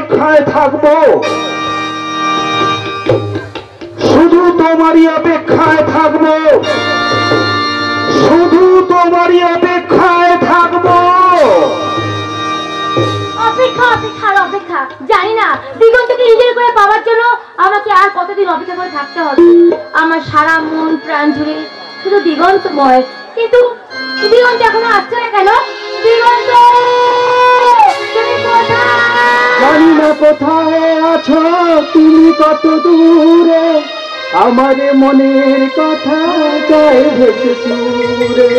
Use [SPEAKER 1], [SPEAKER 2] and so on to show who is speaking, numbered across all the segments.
[SPEAKER 1] অপেক্ষায় থাকবো, শুধু তোমারই অপেক্ষায় থাকবো, শুধু তোমারই অপেক্ষায় থাকবো।
[SPEAKER 2] অপেক্ষা অপেক্ষা আর অপেক্ষা, জানি না দিগন্তকে নিজের করে পাওয়ার জন্য আমাকে আর কতদিন অপেক্ষা করে থাকতে হবে। আমার সারা মন প্রাণ জুড়ে শুধু দিগন্তময়, কিন্তু দিগন্ত এখনো আসছে না কেন? দিগন্ত, তুমি কোথায়?
[SPEAKER 1] জানি না কোথায় আছো তুমি, কত দূরে, আমার মনের কথা যায় ভেসে সুরে।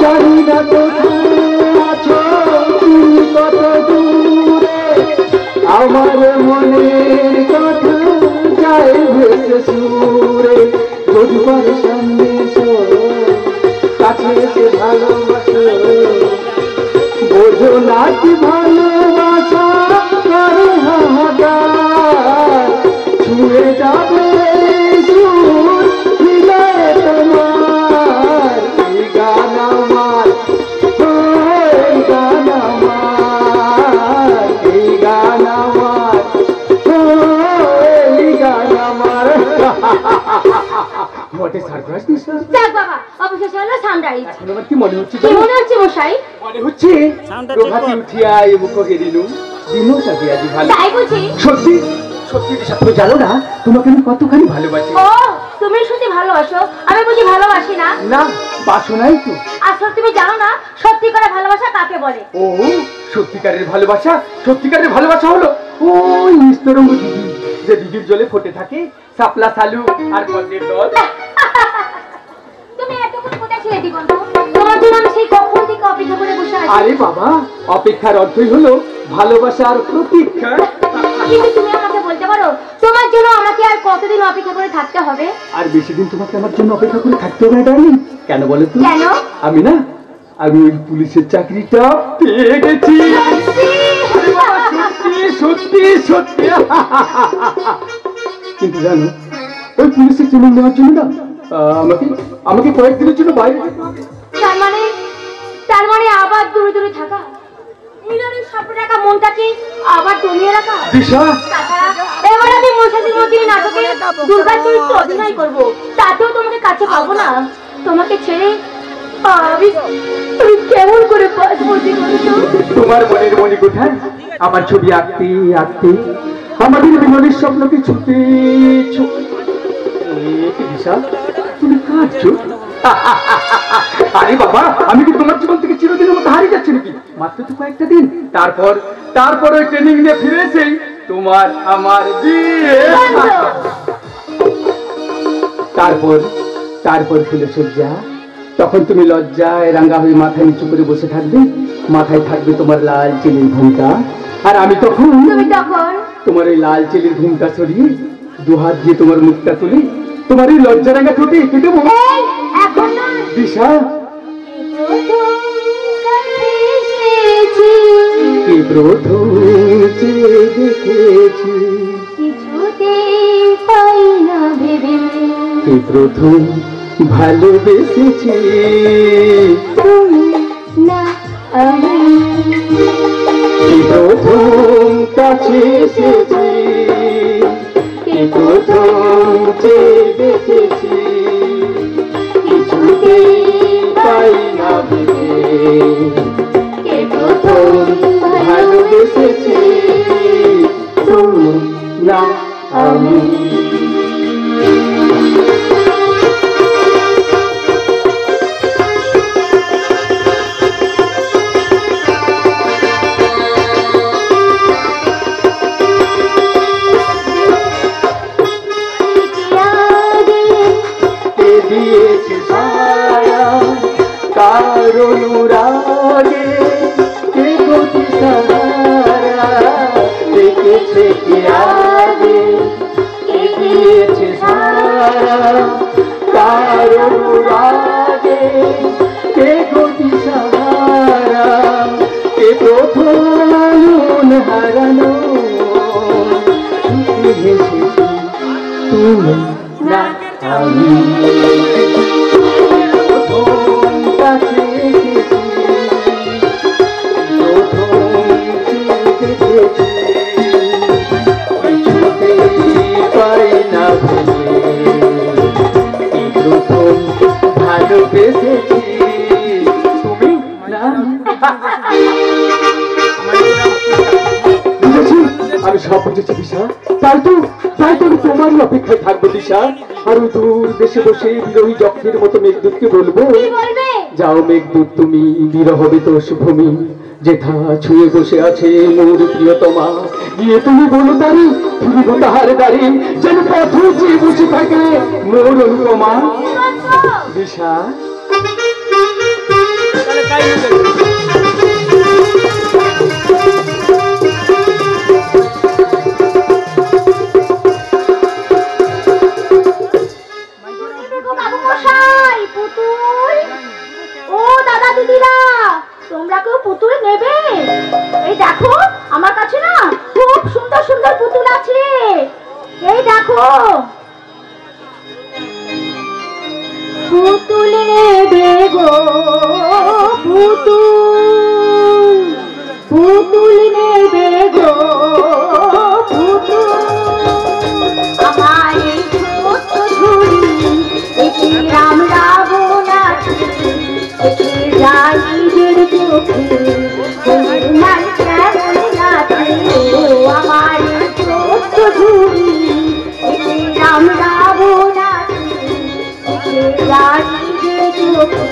[SPEAKER 1] জানি না কোথায় আছো তুমি, কত দূরে, আমার মনের কথা যায় ভেসে সুরে। যদি পারে সামনে এসো, কাছে এসে ভালোবাসো, বোঝো না কি ভালোবাসা করে হাহাকার, ছুঁয়ে যাবে সুর হৃদয়ে তোমার। এই গান আমার, এই গান আমার, এই গান আমার, এই গান আমার। What is surprise, Nisha?
[SPEAKER 2] যাক বাবা, অবশেষে হলো সানরাইজ।
[SPEAKER 1] এখন আমার কি মনে হচ্ছে?
[SPEAKER 2] কি মনে হচ্ছে মশাই?
[SPEAKER 1] মনে হচ্ছে প্রভাতী উঠিয়া এই মুখ হেরিলু, দিনও সাথে আজ ভালো।
[SPEAKER 2] তাই বুঝি?
[SPEAKER 1] সত্যি সত্যি দিশা, তুমি জানো না তোমাকে আমি কতখানি ভালোবাসি।
[SPEAKER 2] ও, তুমি শুধু ভালোবাসো, আমি বুঝি ভালোবাসি না?
[SPEAKER 1] না, বাসো নাই তো।
[SPEAKER 2] আসলে তুমি জানো না সত্যি করে ভালোবাসা কাকে বলে?
[SPEAKER 1] ও, সত্যিকারের ভালোবাসা, সত্যিকারের ভালোবাসা হলো ওই নিস্তরঙ্গ দিদি, যে দিদির জলে ফোটে থাকে সাপলা সালু আর পদ্মের দল।
[SPEAKER 2] তুমি এতক্ষণ কোথায় ছিলে দিগন্ত? তোমার জন্য আমি সেই কখন থেকে অপেক্ষা করে বসে আছি।
[SPEAKER 1] আরে বাবা, অপেক্ষার অর্থই হলো ভালোবাসার প্রতীক্ষা।
[SPEAKER 2] কিন্তু তুমি আমাকে বলতে পারো তোমার জন্য আমাকে আর কতদিন অপেক্ষা করে থাকতে হবে?
[SPEAKER 1] আর বেশি দিন তোমাকে আমার জন্য অপেক্ষা করে থাকতে হবে না ডার্লিং। কেন বলো তো?
[SPEAKER 2] কেন?
[SPEAKER 1] আমি না, আমি ওই পুলিশের চাকরিটা পেয়ে গেছি। সত্যি সত্যি সত্যি। কিন্তু জানো, ওই পুলিশের ট্রেনিং নেওয়ার জন্য না আমাকে আমাকে কয়েকদিনের জন্য বাইরে যেতে হবে।
[SPEAKER 2] তার মানে আবার দূরে দূরে থাকা, মিলনের স্বপ্ন রাখা মনটাকে আবার দমিয়ে রাখা।
[SPEAKER 1] দিশা,
[SPEAKER 2] এবার আমি মহিষাসুর মর্দিনী নাটকে দুর্গা চরিত্রে অভিনয় করব, তাতেও তোমাকে কাছে পাবো না। তোমাকে ছেড়ে আমি কেমন করে বাঁচবো দিগন্ত?
[SPEAKER 1] তোমার মনের মনে কোথায় আমার ছবি আঁকতে আঁকতে আমাদের মিলনের স্বপ্নকে ছুটতে ছুটতে। দিশা, তুমি কাঁদছো? আরে বাবা, আমি কি তোমার জীবন থেকে চিরদিনের মতো হারিয়ে যাচ্ছি নাকি? মাত্র তো কয়েকটা দিন, তারপর ওই ট্রেনিং নিয়ে ফিরে এসেই তোমার আমার বিয়ে। তারপর ফুলে সজ্জা, তখন তুমি লজ্জায় রাঙ্গা হয়ে মাথা নিচু করে বসে থাকবে, মাথায় থাকবে তোমার লাল চিলির ঘুমটা, আর আমি তখন তোমার এই লাল চিলির ঘুমটা সরিয়ে দুহাত দিয়ে তোমার মুখটা তুলে তোমার এই লজ্জা রাঙ্গা ঠোঁটে এঁকে দেবো। দিশা, কি প্রথম দেখেছি,
[SPEAKER 2] কিছুতে পাই না ভেবে,
[SPEAKER 1] কি প্রথম ভালোবেসেছি,
[SPEAKER 2] না আমি
[SPEAKER 1] কি প্রথম কাছে এসেছি, কি প্রথম দেখেছি, কিছুতে পাই না ভেবে, কে প্রথম ভালোবেসেছি, তুমি না আমি। দিয়েছে সারা কার অনুরাগে, কে গতি সারা দেখেছে কে আগে, কে দিয়েছে সারা কার অনুরাগে, কে গতি সারা, কে প্রথম হারানো হেসেছি, তুমি না আমি। প্রথম কাছে এসেছি, প্রথম দেখেছি, আমি সব বুঝেছি দিশা। তাই তো আমি তোমারই অপেক্ষায় থাকবো দিশা। আর ওই দূর দেশে বসে বিরোহী যক্ষের মতো মেঘদূতকে বলবো, যাও মেঘদূত তুমি বিরহ বেতোষ ভূমি, যেথা ছুঁয়ে বসে আছে মোর প্রিয়তমা, গিয়ে তুমি বলো তারি ধরিব তাহার দাঁড়ি, যেন পথ চেয়ে বসে থাকে মোর অনুপমা। দিশা
[SPEAKER 2] তোমরা কেউ পুতুল নেবে? এই দেখো আমার কাছে না খুব সুন্দর সুন্দর পুতুল আছে। এই দেখো পুতুল নেবে গো, পুতুল পুতুল নেবে গো, পুতুল আমার এই ছোট্ট ঝুড়ি একে রাম রাবণ আছে, একে রাইজের চোখে হনুমান কেমন নাচে, আমার এই ছোট্ট ঝুড়ি একে রাম রাবণ আছে, একে রাইজের চোখে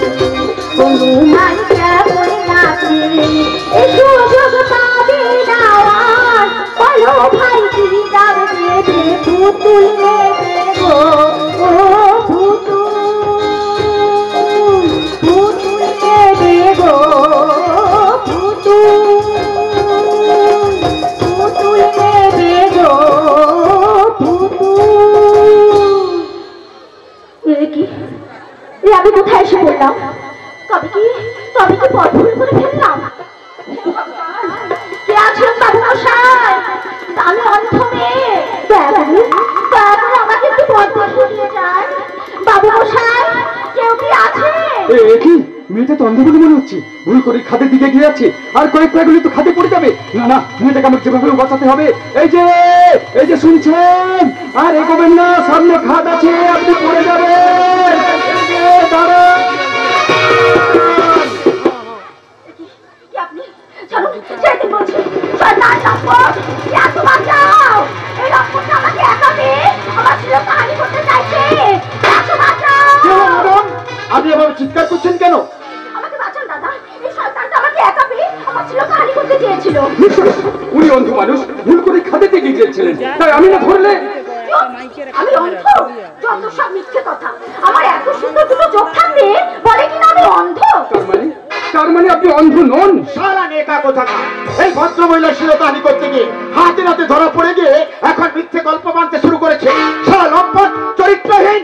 [SPEAKER 2] হনুমান কেমন নাচে। এ সুযোগ পাবে না আর, বলো ভাই কি যাবে দেবে, পুতুল নেবে গো, ও পুতুল পুতুল নেবে গো, পুতুল পুতুল নেবে গো, পুতুল। কি আমি কোথায় এসে বললাম? তবে কি পথ ভুল করে ফেললাম? কে আছেন বাবু মশাই? আমি অন্ধ মেয়ে, দয়া করে আমাকে একটু পথ ঘুরিয়ে যান। বাবু মশাই কেউ কি আছে?
[SPEAKER 1] কি মেয়েটা তো অন্ধ বলে মনে হচ্ছে, ভুল করে খাদের দিকে গিয়ে আছে, আর কয়েক পাগুলি তো খাদে পড়ে যাবে। না না, মেয়েটাকে আমার যেভাবে বাঁচাতে হবে। এই যে শুনছেন, আর এগোবেন না, সামনে খাদ আছে, আপনি পড়ে যাবেন। আপনি এভাবে চিৎকার করছেন কেন?
[SPEAKER 2] আমাকে বাঁচান দাদা, এই শয়তানটা আমাকে একা পেয়ে আমার ছেলেকে হানি করতে চেয়েছিল।
[SPEAKER 1] উনি অন্ধ মানুষ, ভুল করে খাদে দিকে গিয়েছিলেন, তাই আমি না ধরলে?
[SPEAKER 2] আমি অন্ধ? যত সব মিথ্যে কথা। আমার এত সুন্দর দুটো চোখ থাকতে বলে কিনা আমি অন্ধ?
[SPEAKER 1] তার মানে আপনি অন্ধ নন?
[SPEAKER 3] সারা নেকা কথা না, এই ভদ্র মহিলা শিরোপানি করতে গিয়ে হাতে নাতে ধরা পড়ে গিয়ে এখন মিথ্যে গল্প বানতে শুরু করেছে। সারা লম্পট চরিত্রহীন।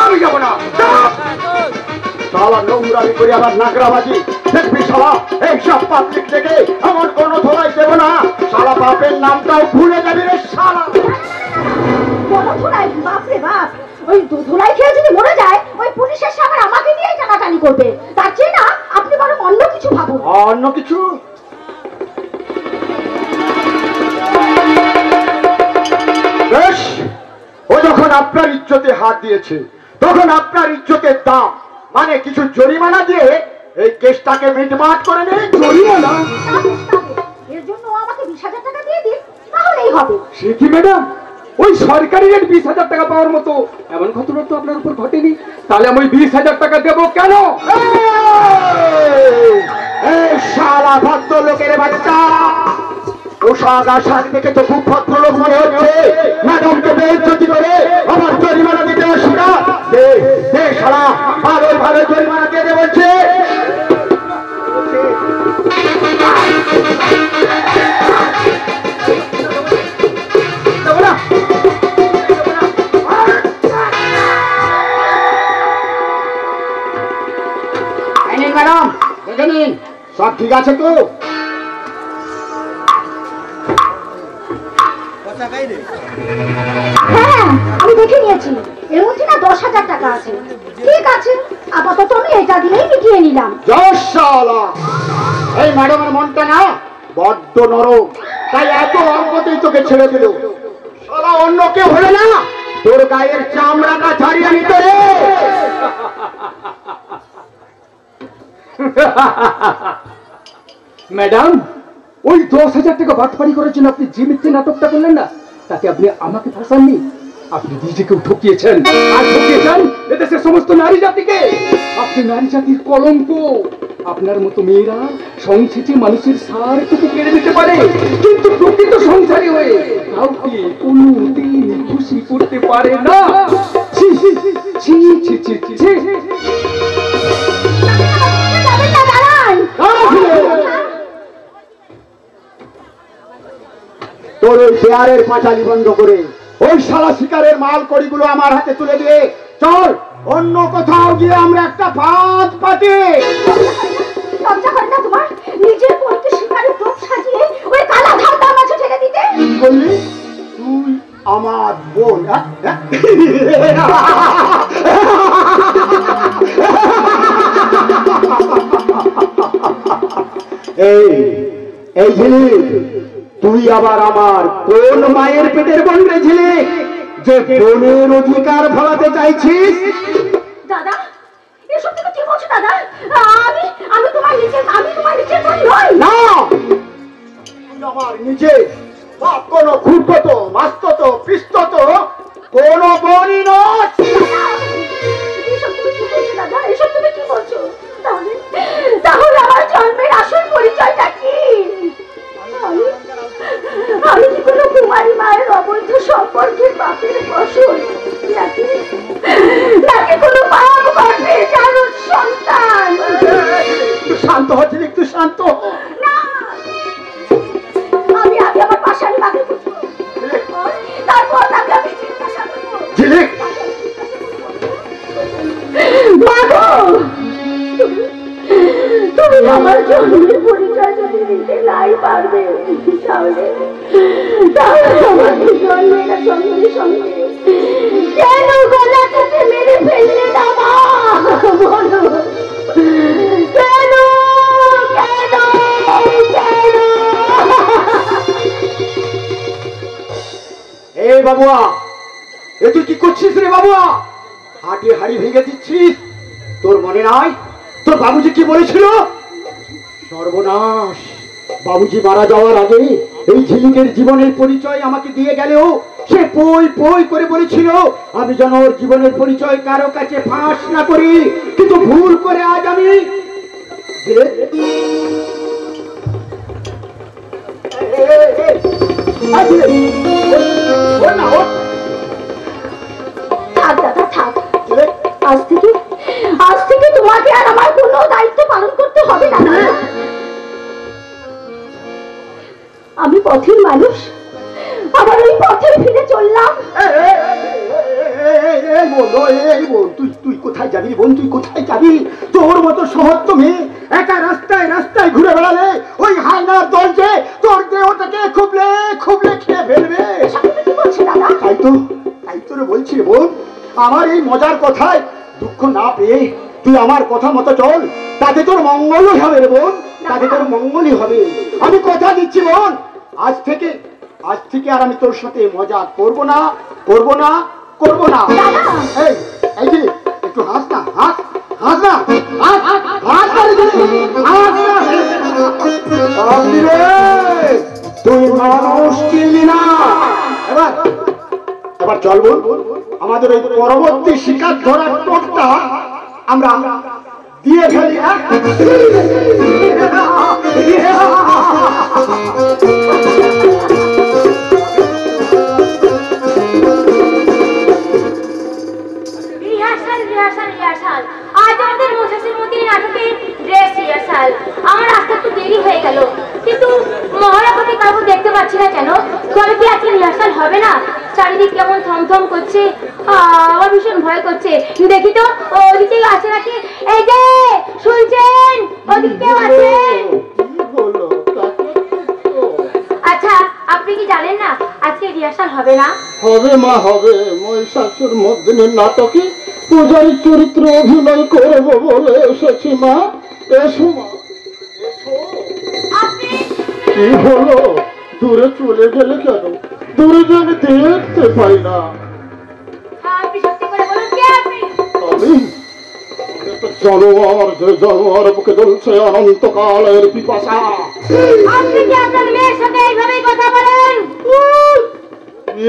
[SPEAKER 3] আমি যাবো না। শালা নোংরামি করে আবার নাগরাবাজি দেখবি শালা, এইসব পাবলিক থেকে আমার কোনো ধরাই দেব না। শালা বাপের নামটাও ভুলে যাবি রে শালা।
[SPEAKER 2] বলো ধুলাই, বাপরে বাপ, ওই ধুলাই খেয়ে যদি মরে যায় ওই পুলিশের সামনে আমাকে নিয়েই টানাটানি করবে। তার চেয়ে না আপনি বরং অন্য কিছু ভাবুন।
[SPEAKER 3] অন্য কিছু? বেশ, ও যখন আপনার ইজ্জতে হাত দিয়েছে তখন আপনার ইজ্জতের দাম মানে কিছু জরিমানা দিয়ে এই কেসটাকে মিটমাট করে নিন।
[SPEAKER 1] জরিমানা?
[SPEAKER 2] এর জন্য আমাকে 20,000 টাকা দিয়ে দিন, তাহলেই হবে।
[SPEAKER 1] সে কি ম্যাডাম, ওই সরকারি রেট 20,000 টাকা পাওয়ার মতো এমন ঘটনা তো আপনার উপর ঘটেনি, তাহলে আমি 20,000 টাকা দেবো কেন?
[SPEAKER 3] এই শালা ভদ্র লোকের বাচ্চা, পোশাক আশাক দেখে তো খুব ভদ্রলোক মনে হচ্ছে। ম্যাডামকে বেইজ্জতি করে আমার জরিমানা দিতে অসুবিধা দে শালা, ভালো জরিমানা দিয়ে দে বলছে। ম্যাডাম দেখে নিন সব ঠিক আছে তো?
[SPEAKER 2] হ্যাঁ আমি দেখে নিয়েছি, এর মধ্যে না 10,000 টাকা আছে। ঠিক আছে, আপাতত আমি এটা দিয়েই মিটিয়ে নিলাম।
[SPEAKER 3] এই ম্যাডামের মনটা না বড্ড নরম, তাই এত অল্পতেই তোকে ছেড়ে দিল। শালা অন্য কেউ হলে না তোর গায়ের চামড়াটা ছাড়িয়ে নিত রে।
[SPEAKER 1] ম্যাডাম, ওই 10,000 টাকা বাটপারি করার জন্য আপনি যে মিথ্যে নাটকটা করলেন না, তাতে আপনি আমাকে ফাঁসাননি, আপনি নিজেকেও ঠকিয়েছেন। আর ঠকিয়েছেন এদেশের সমস্ত নারী জাতিকে। আপনি নারী জাতির কলঙ্ক। আপনার মতো মেয়েরা সংসারে মানুষের সারটুকু কেড়ে নিতে পারে, কিন্তু প্রকৃত সংসারী হয়ে কাউকে কোনোদিন খুশি করতে পারে না। ছি ছি ছি ছি ছি ছি।
[SPEAKER 3] তোর ওই শেয়ারের পাঁচালি বন্ধ করে ওই শালা শিকারের মাল কড়িগুলো আমার হাতে তুলে দিয়ে চল অন্য কোথাও গিয়ে আমরা একটা ভাত পাতি।
[SPEAKER 2] লজ্জা করে না তোমার নিজের বোনকে শিকারের টোপ সাজিয়ে ওই কালা ধান্দার মাঝে ঠেলে দিতে?
[SPEAKER 3] কি বললি তুই? আমার বোন? এই ঝিলিক, তুই আবার আমার কোন মায়ের পেটের বোন রে ঝিলিক, যে বোনের অধিকার ফলাতে চাইছিস?
[SPEAKER 2] দাদা, এসব থেকে কি বলছো দাদা? আমি তোমার নিজের বোন নই।
[SPEAKER 3] না, তুই আমার নিজের বাপ কোন খুঁড়ত মাস্তত পিস্তত কোন বোনই নয়।
[SPEAKER 2] এসব তুমি কি বলছো দাদা? এসব তুমি কি বলছো? তাহলে আমার জন্মের আসল পরিচয়টা কি? আমি কি কোনো কুমারী মায়ের অবৈধ সম্পর্কের বাপের ফসল, নাকি কোনো পাপ গর্ভের জারদ সন্তান?
[SPEAKER 3] তুই শান্ত হচ্ছিস, একটু শান্ত হ।
[SPEAKER 2] না, আমি আগে আমার পাশারি মাকে বুঝবো, তারপর তাকে আমি জিজ্ঞাসা করবো।
[SPEAKER 3] ঝিলিক,
[SPEAKER 2] মাগো, তুমি আমার জন্মের পরিচয় যদি দিতে নাই পারবে, তাহলে আমার জন্মের সঙ্গে সঙ্গে কেন গলা কেটে মেরে ফেললে না মা? বলো কেন? কেন? কেন?
[SPEAKER 3] এই বাবুয়া, এ তুই কি করছিস রে বাবুয়া? হাটিয়ে হাড়ি ভেঙে দিচ্ছিস। তোর মনে নাই তোর বাবুজি কি বলেছিল? সর্বনাশ, বাবুজি মারা যাওয়ার আগে এই ঝিলিকের জীবনের পরিচয় আমাকে দিয়ে গেলেও সে পই পই করে বলেছিল আমি যেন ওর জীবনের পরিচয় কারো কাছে ফাঁস না করি, কিন্তু ভুল করে আজ আমি
[SPEAKER 2] থাক দাদা, থাক। আজ থেকে তোমাকে আর আমার কোনো দায়িত্ব পালন করতে হবে না। আমি পথের মানুষ, আবার ওই পথে ফিরে চললাম।
[SPEAKER 3] তুই কোথায় যাবি বোন? তুই কোথায় যাবি? তোর মতো সহজ মেয়ে একা রাস্তায় রাস্তায় ঘুরে বেড়ালে ওই হায়নার দল যে তোর দেহটাকে খুবলে খুবলে খেয়ে ফেলবে।
[SPEAKER 2] কি বলছে দাদা?
[SPEAKER 3] তাই তো রে বলছি বোন, আমার এই মজার কথায় দুঃখ না পেয়ে তুই আমার কথা মতো চল, তাতে তোর মঙ্গলই হবে রে বোন, তাতে তোর মঙ্গলই হবে। আমি কথা দিচ্ছি বোন, আজ থেকে আর আমি তোর সাথে মজা করব না। এই যে একটু হাস না, হাস না। তুই মানুষ চিনলি না। এবার চল বোন, আমাদের ওই পরবর্তী শিকার ধরার টোপটা আমরা দিয়ে ফেলি।
[SPEAKER 2] আজ আমাদের মহিষাসুর মন্দিরের নাটকের ড্রেস রিহার্সাল। আমার আসতে একটু দেরি হয়ে গেল, কিন্তু মহারাপতি কাউকে দেখতে পাচ্ছি না কেন? তবে কি আজকে রিহার্সাল হবে না? চারিদিক কেমন থমথম করছে, আমার ভীষণ ভয় করছে। দেখি তো ওদিকে আছে নাকি। এই যে শুনছেন, ওদিকে কেউ আছেন? আচ্ছা, আপনি কি জানেন না আজকে রিহার্সাল হবে না?
[SPEAKER 3] হবে মা, হবে। মহিষাসুর মর্দিনীর নাটকে পূজারীর চরিত্র অভিনয় করবো বলে এসেছি মা। এসো মা, কি হলো? দূরে চলে গেলে কেন? দূরে যে আমি দেখতে পাই না।
[SPEAKER 2] আপনি সত্যি করে বলুন, কে আপনি?
[SPEAKER 3] আমি জানোয়ার যে জানোয়ার বুকে জ্বলছে অনন্তকালের পিপাসা।
[SPEAKER 2] আপনি কি আপনার মেয়ের সাথে এইভাবেই কথা বলেন?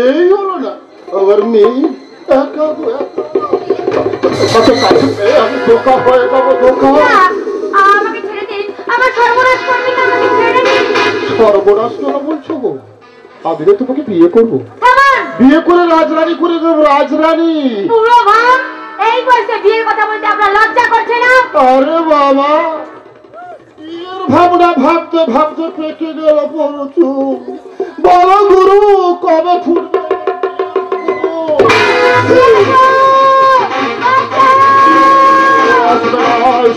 [SPEAKER 3] এই হলো না আবার মেয়ে একা আমি ধোকা হয়ে যাবো ধোকা।
[SPEAKER 2] আমাকে ছেড়ে দিন, আমার সর্বনাশ করবেন না, আমাকে ছেড়ে দিন।
[SPEAKER 3] সর্বনাশ কেন বলছো গো? আমি তোমাকে বিয়ে করবো,
[SPEAKER 2] থামান।
[SPEAKER 3] বিয়ে করে রাজরানী করে দেবো। রাজরানী
[SPEAKER 2] পুরো ভাব এই বয়সে বিয়ের কথা বলতে আপনার লজ্জা করছে না?
[SPEAKER 3] আরে বাবা, বিয়ের ভাবনা ভাবতে ভাবতে পেকে গেল পরচু। বড় গুরু কবে ফুটবে?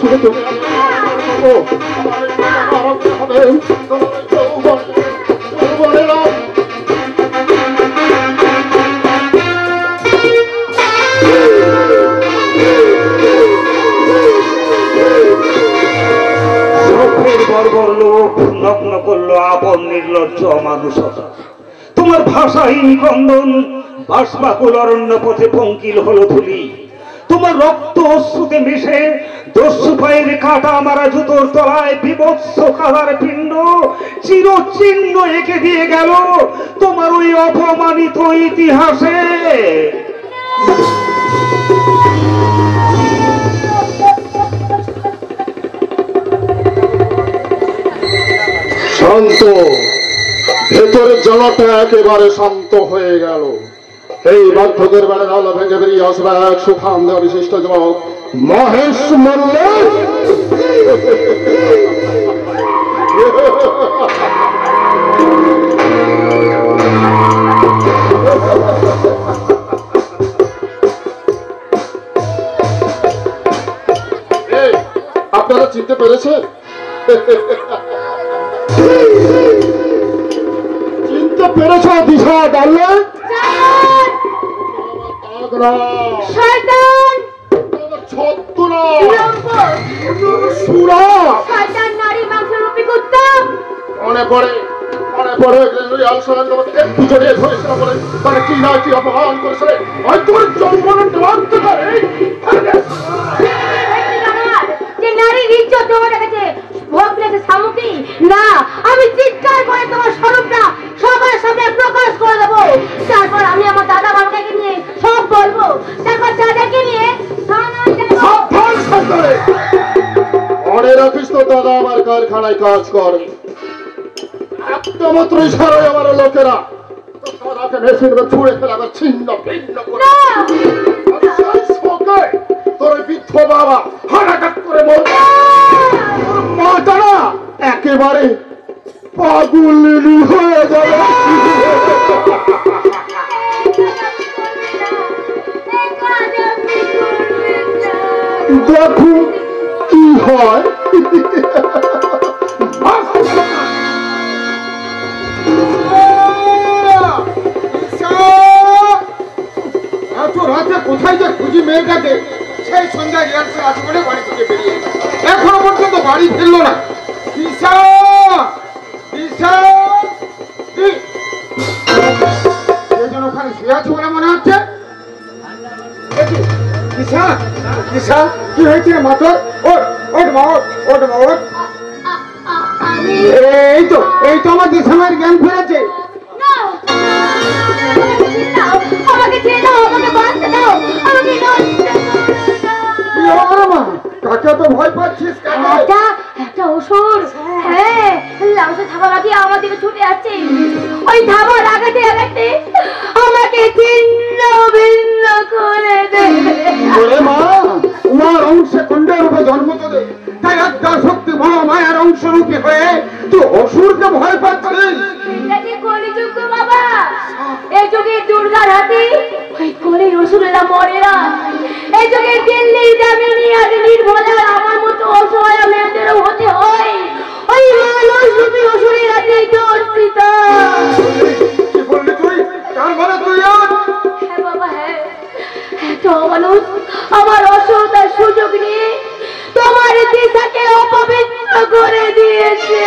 [SPEAKER 3] শুনে তুমি
[SPEAKER 4] বর্বর লোক নগ্ন করলো আপন নির্লজ্জ মানুষতা। তোমার ভাষাহীন ক্রন্দন বাষ্পাকুল অরণ্য পথে পঙ্কিল হলো ধুলি। তোমার রক্ত অশ্রুতে মিশে দস্যু পায়ের কাটা মারা জুতোর তলায় বিভৎস কাদার পিণ্ড চিরচিহ্ন এঁকে দিয়ে গেল তোমার ওই অপমানিত ইতিহাসে।
[SPEAKER 3] শান্ত, ভেতরের জলটা একেবারে শান্ত হয়ে গেল। এই বাধ্যকের বেড়ে আলো ভেঙে বেরিয়ে আসবে এক সুখাম দেওয়া বিশিষ্ট যুবক মহেশ মল্লিক। আপনারা চিনতে পেরেছেন? চিনতে পেরেছ দিশা ডাললে?
[SPEAKER 2] শয়তান, নারী মাংসরূপী কুত্তা।
[SPEAKER 3] মনে পড়ে কি না কি অপমান করেছে।
[SPEAKER 2] যে নারীর ইজ্জত তোমার কাছে ভোগ রেখে সামগ্রী না, আমি চিৎকার করে তোমার স্বরূপটা সবার সামনে প্রকাশ করে দেবো। তারপর আমি আমার দাদা বাবাকে নিয়ে সব বলবো। তারপর দাদাকে নিয়ে
[SPEAKER 3] মনে রাখিস তো, দাদা আমার কারখানায় কাজ করে। একটা মাত্র ইশারায় আমার লোকেরা মেশিন ছুঁড়ে ফেলে আবার ছিন্ন ভিন্ন করে তোর বৃদ্ধ বাবা হারাঘাত করে বলবে মাটা না একেবারে পাগল হয়ে যাবে। দেখো কি হয়। এত রাতে কোথায় যে খুঁজি মেয়েটাকে? সেই সন্ধ্যায় রিহার্সাল আছে বলে বাড়ি থেকে বেরিয়ে এখনো পর্যন্ত বাড়ি ফিরলো না। দিশা, দিশা, সেজন ওখানে শুয়ে আছে বলে মনে হচ্ছে। দিশা, দিশা, কি হয়েছে মা তোর? ওঠ ওঠ মা, ওঠ ওঠ মা, ওঠ। এই তো আমার দিশা মায়ের জ্ঞান ফেরেছে।
[SPEAKER 2] আমাকে ছেড়ে দাও, আমাকে বাঁচতে দাও, আমাকে
[SPEAKER 3] কাকে তো ভয় পাচ্ছিস?
[SPEAKER 2] একটা অসুর, হ্যাঁ, লাউসে থাবা লাগিয়ে আমার দিকে ছুটে আসছে। ওই থাবা লাগাতে লাগাতে আমাকে ছিন্ন ভিন্ন করে দেবে।
[SPEAKER 3] মা, উমার অংশে খণ্ডের রূপে জন্ম তোদের, তাই আত্মা শক্তি মহামায়ার অংশ রূপে হয়ে তুই অসুরকে ভয় পাচ্ছিস।
[SPEAKER 2] কলিযুগ বাবা, এই যুগে দুর্গার হাতে ওই কলির অসুরেরা মরে না। এই যুগে দিল্লির দামিনী আর নির্ভলার আমার মতো অসহায় মেয়েদেরও হতে হয় ওই মানুষ রূপী অসুরের হাতে দর্শিত।
[SPEAKER 3] কি বললি তুই? তার মানে তুই?
[SPEAKER 2] হ্যাঁ বাবা, হ্যাঁ, একটা মানুষ আমার অসহায়তার সুযোগ নিয়ে তোমার দিশাকে অপবিত্র করে দিয়েছে।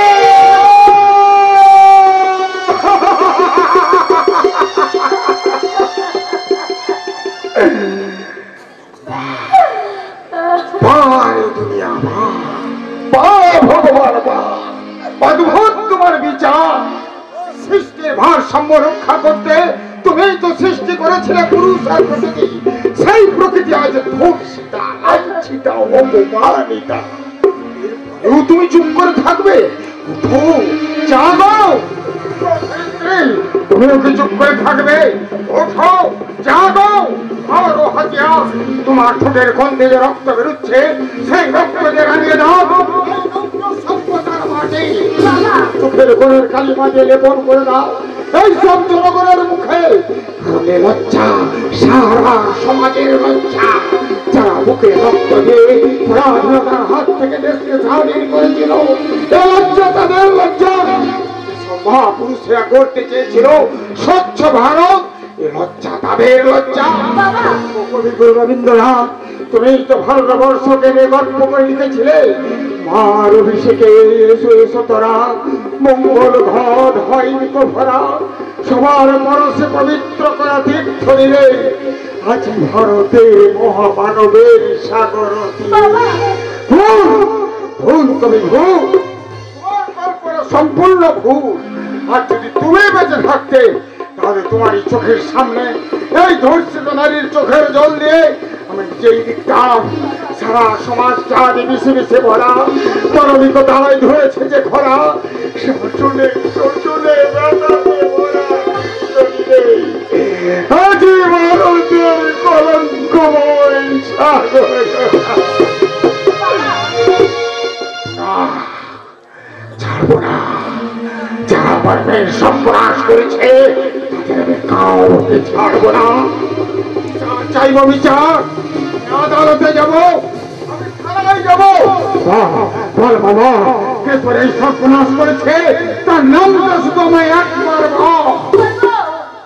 [SPEAKER 3] অদ্ভুত তোমার বিচার। সৃষ্টির ভারসাম্য রক্ষা করতে তুমি তো সৃষ্টি করেছিলে পুরুষ আর প্রকৃতি, সেই প্রকৃতি আজ ধর্ষিতা, লাঞ্ছিতা, অপমানিতা। তুমি চুপ করে থাকবে? উঠো, জাগো। তুমি ওকে চুপ করে থাকবে? ওঠো, জাগো। আরো হাতিয়ার, তোমার ঠোঁটের গন্ধে যে রক্ত বেরোচ্ছে, সেই রক্তকে রাঙিয়ে দাও সভ্যতার মাটি। চোখের কোণের কালি মাঝে লেপন করে দাও এই সব জনগণের মুখে। তাহলে লজ্জা, সারা সমাজের লজ্জা। যারা বুকে রক্ত দিয়ে পরাধীনতার হাত থেকে দেশকে স্বাধীন করেছিল, এই লজ্জা তাদের লজ্জা। মহাপুরুষরা করতে চেয়েছিল স্বচ্ছ ভারত, এই লজ্জা তাদের লজ্জা। কবিগুরু রবীন্দ্রনাথ, তুমি তো ভারতবর্ষকে নিয়ে গল্প করে লিখেছিলে, মার অভিষেকে এসো এসো তোরা, মঙ্গল ঘট হয়নি তো ভরা, সবার পরশে পবিত্র করা তীর্থ নিলে আজ ভারতের মহামানবের সাগর। ভুল কবি, ভুল, সম্পূর্ণ ভুল। আর যদি তুমি বেঁচে থাকতে, তাহলে তোমার এই চোখের সামনে এই ধর্ষিত নারীর চোখের জল দিয়ে আমি যেই দিকটাম সারা সমাজটা মিশে মিশে ভরা, তরলিত দাঁড়াই ধরেছে যে খরা, চলে চলে ভারতের কলঙ্কময় সাগর। ছাড়বো না, যারা পারবেন সর্বনাশ করেছে তাদের আমি কাউকে ছাড়বো না। চাইব বিচার, আদালতে যাবো, আমি থানায় যাবো। বল বাবা, কে করে এই সর্বনাশ করেছে তার নামটা শুধু আমায় একবার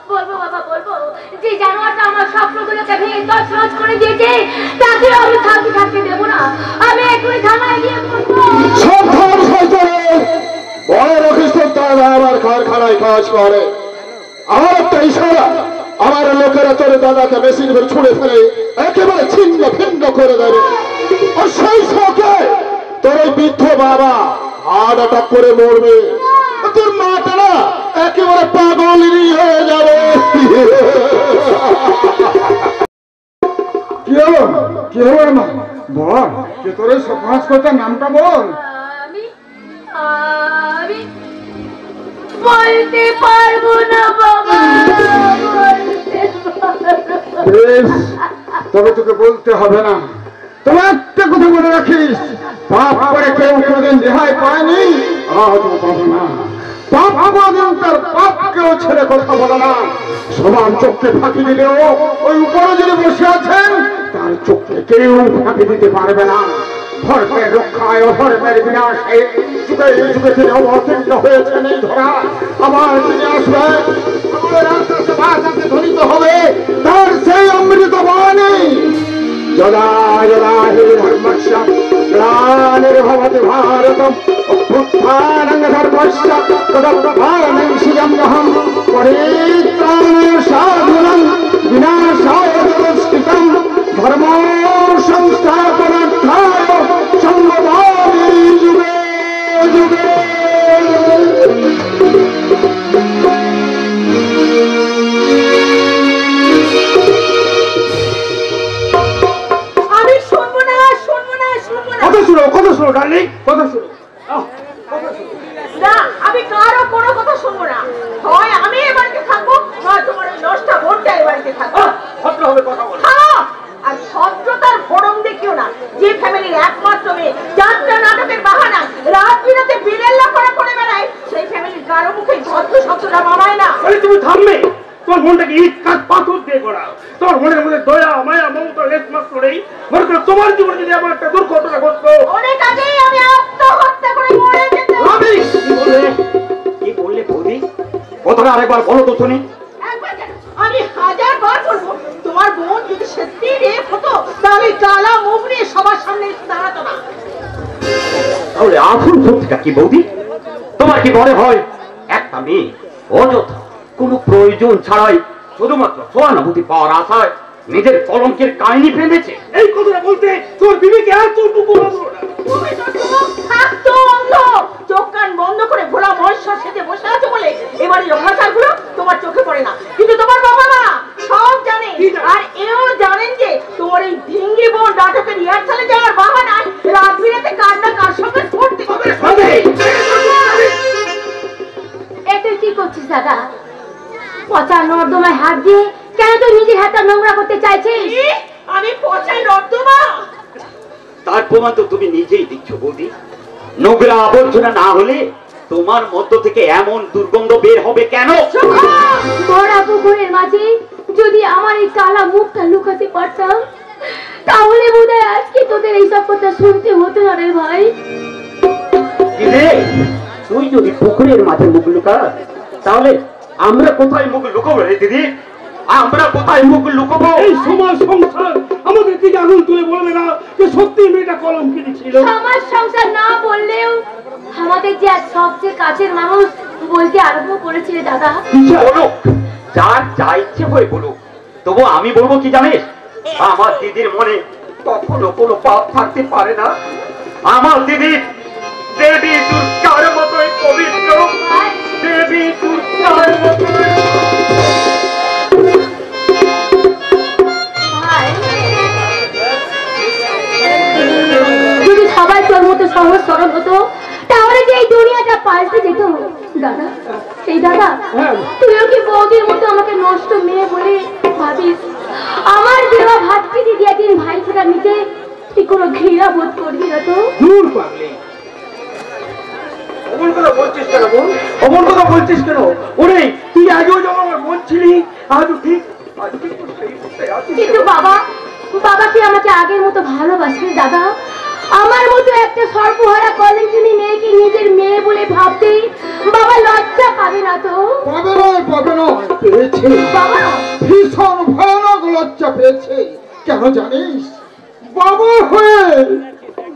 [SPEAKER 2] বলবো বাবা, বলবো। যে জানোয়ারটা আমার স্বপ্নগুলোকে ভেঙে তছনছ করে দিয়েছে, তাকে আমি থাকতে থাকতে দেবো না। আমি এখনই থানায় গিয়ে বলবো।
[SPEAKER 3] বড় রকিস্তান দাদা আমার কারখানায় কাজ করে, আমার একটা ইশারা, আমার লোকেরা চলে দাদাকে মেশিন করে ছুড়ে ফেলে একেবারে ছিন্ন ভিন্ন করে দেবে। আর সেই শোকে তোর ওই বৃদ্ধ বাবা হার্ট অ্যাটাক করে মরবে, তোর মাটা না একেবারে পাগলই হয়ে যাবে। কি হলো, কি হলো মা? বল, যে তোর এই সমাজ কথা নামটা বল।
[SPEAKER 2] আমি বলতে পারবো না বাবা,
[SPEAKER 3] তবে তোকে বলতে হবে না। তবে একটা কথা মনে রাখিস, পাপ করে কেউ কোনোদিন রেহাই পায়নি, আজও পাবো না। পাপ কোনোদিন তার পাপকেও ছেড়ে কথা বলে না। সবার চোখকে ফাঁকি দিলেও ওই উপরে যিনি বসে আছেন তার চোখকে কেউ ফাঁকি দিতে পারবে না। ধর্মের রক্ষায় অধর্মের বিনাশে যুগে যুগে তিনি অবতীর্ণ হয়েছেন এই ধরা, আবার তিনি আসবে, আমাদের আকাশে বাতাসে ধ্বনিত হবে তার সেই অমৃত বাণী। যদা যদা হি ধর্মস্য গ্লানির্ভবতি ভারতম অভ্যুত্থানং ধর্মস্য তদপ্রভাবং শ্রিয়ম্যহং পরিত্রাণায় সাধুনাং বিনাশায় দুষ্কৃতং ধর্ম সংস্থাপনার্থায় সম্ভবামি যুগে যুগে।
[SPEAKER 2] আমি শুনবো না, শুনবো না, শুনবো না।
[SPEAKER 3] কথা শুনো ডার্লিং, কথা শুনো।
[SPEAKER 2] না, আমি কারো কোনো কথা শুনবো না। হয় আমি এ বাড়িতে থাকবো, নয় তোমার ওই নষ্ট বোনটা এ বাড়িতে থাকবো।
[SPEAKER 3] ভদ্র হবে কথা বলো।
[SPEAKER 2] আর ভদ্রতার ভরম দেখিও না। যে ফ্যামিলির একমাত্র মেয়ে যাত্রা নাটকের বাহানা রাত বিরাতে বিড়েল্লা করা করে বেড়ায়, সেই ফ্যামিলির কারো মুখে ভদ্র শব্দটা মানায় না।
[SPEAKER 5] তুমি থামবে? তোমার মনটাকে ইট কাঠ পাথর দিয়ে করা, তোমার মনের মধ্যে দয়া মায়া মমতা লেশ মাত্র নেই। মনে করো তোমার জীবনে যদি আমার একটা দুর্ঘটনা ঘটতো,
[SPEAKER 2] অনেক আগেই আমি আত্মহত্যা করে মরে যেতাম।
[SPEAKER 5] কি বললে বৌদি? কথাটা আরেকবার বলো তো শুনি।
[SPEAKER 2] আমি 1000 বার বলবো, তোমার বোন যদি সত্যি রেপ হতো তাহলে কালা মুখ নিয়ে সবার সামনে দাঁড়াতো না।
[SPEAKER 5] তাহলে আসল সত্যিটা কি বৌদি? তোমার কি মনে হয় একটা মেয়ে অযথা কোনো প্রয়োজন ছাড়াই শুধুমাত্র সহানুভূতি পাওয়ার আশায়
[SPEAKER 3] নিজের কলঙ্কের কাহিনী ফেলেছে।
[SPEAKER 5] এই কথাটা বলতে তোর বিবেকে এতটুকু লাগলো না?
[SPEAKER 2] থাকতো অন্ধ, চোখ কান বন্ধ করে ভোলা মহেশ্বর সেজে বসে আছে বলে এবারে অত্যাচার গুলো তোমার চোখে পড়ে না, কিন্তু তোমার বাবা মা সব জানে। আর এও জানেন যে তোমার এই ভিঙ্গি বোন নাটকের রিহার্সালে যাওয়ার বাহানায় রাত বিরাতে কান্না কার সঙ্গে করতে হবে। এটা কি করছিস দাদা? পচা নর্দমায় হাত দিয়ে কেন তুই নিজের হাতটা নোংরা করতে চাইছিস? আমি পচা নর্দমা?
[SPEAKER 3] তার প্রমাণ তো তুমি নিজেই দিচ্ছ বৌদি। নোংরা আবর্জনা না হলে তোমার মধ্য থেকে এমন দুর্গন্ধ বের হবে কেন?
[SPEAKER 2] বড়া পুকুরের মাঝে যদি আমার এই কালা মুখটা লুকাতে পারতাম তাহলে বোধহয় আজকে তোদের এইসব কথা শুনতে হতো না রে ভাই।
[SPEAKER 3] তুই যদি পুকুরের মাঝে মুখ লুকাস তাহলে আমরা কোথায় মুখ লুকাবো রে দিদি? আমরা কোথায় মুখ লুকাবো?
[SPEAKER 5] এই সমাজ সংসার আমাদের দিকে আঙুল তুলে বলবে না যে সত্যি মেয়েটা কলঙ্কিনী ছিল?
[SPEAKER 2] সমাজ সংসার না বললেও আমাদের যে আজ সবচেয়ে কাছের মানুষ বলতে আরম্ভ করেছিল দাদা।
[SPEAKER 3] বলুক, যার যা ইচ্ছে হয়ে বলুক, তবু আমি বলবো কি জানিস, আমার দিদির মনে কখনো কোনো পাপ থাকতে পারে না। আমার দিদি দেবী দুর্গার মতোই পবিত্র, দেবী দুর্গার মতোই।
[SPEAKER 2] যদি সবাই তোর মতো সহজ সরল হতো তাহলে যে এই দুনিয়াটা পাল্টে যেত। দাদা, সেই দাদা তুইও কি বৌদির মতো আমাকে নষ্ট মেয়ে বলে ভাবিস? আমার দেওয়া ভাত পেতে দিয়ে দিন ভাই ফোটা নিতে তুই কোনো ঘৃণা বোধ করবি না তো?
[SPEAKER 5] দূর পাগলি, অমন কথা বলছিস কেন বোন? অমন কথা বলছিস কেন? ওরে তুই আগেও যেমন আমার মন ছিলি, আজও ঠিক
[SPEAKER 2] কিন্তু বাবা, বাবা কি আমাকে আগের মতো ভালোবাসে দাদা? আমার মতো একটা সর্বহারা কলেজনী মেয়েকে নিজের মেয়ে বলে ভাবতে বাবা লজ্জা পাবে না তো?
[SPEAKER 6] পাবে না, পেয়েছে
[SPEAKER 2] বাবা।
[SPEAKER 6] ভীষণ ভয়ানক লজ্জা পেয়েছে। কেন জানিস? বাবা হয়ে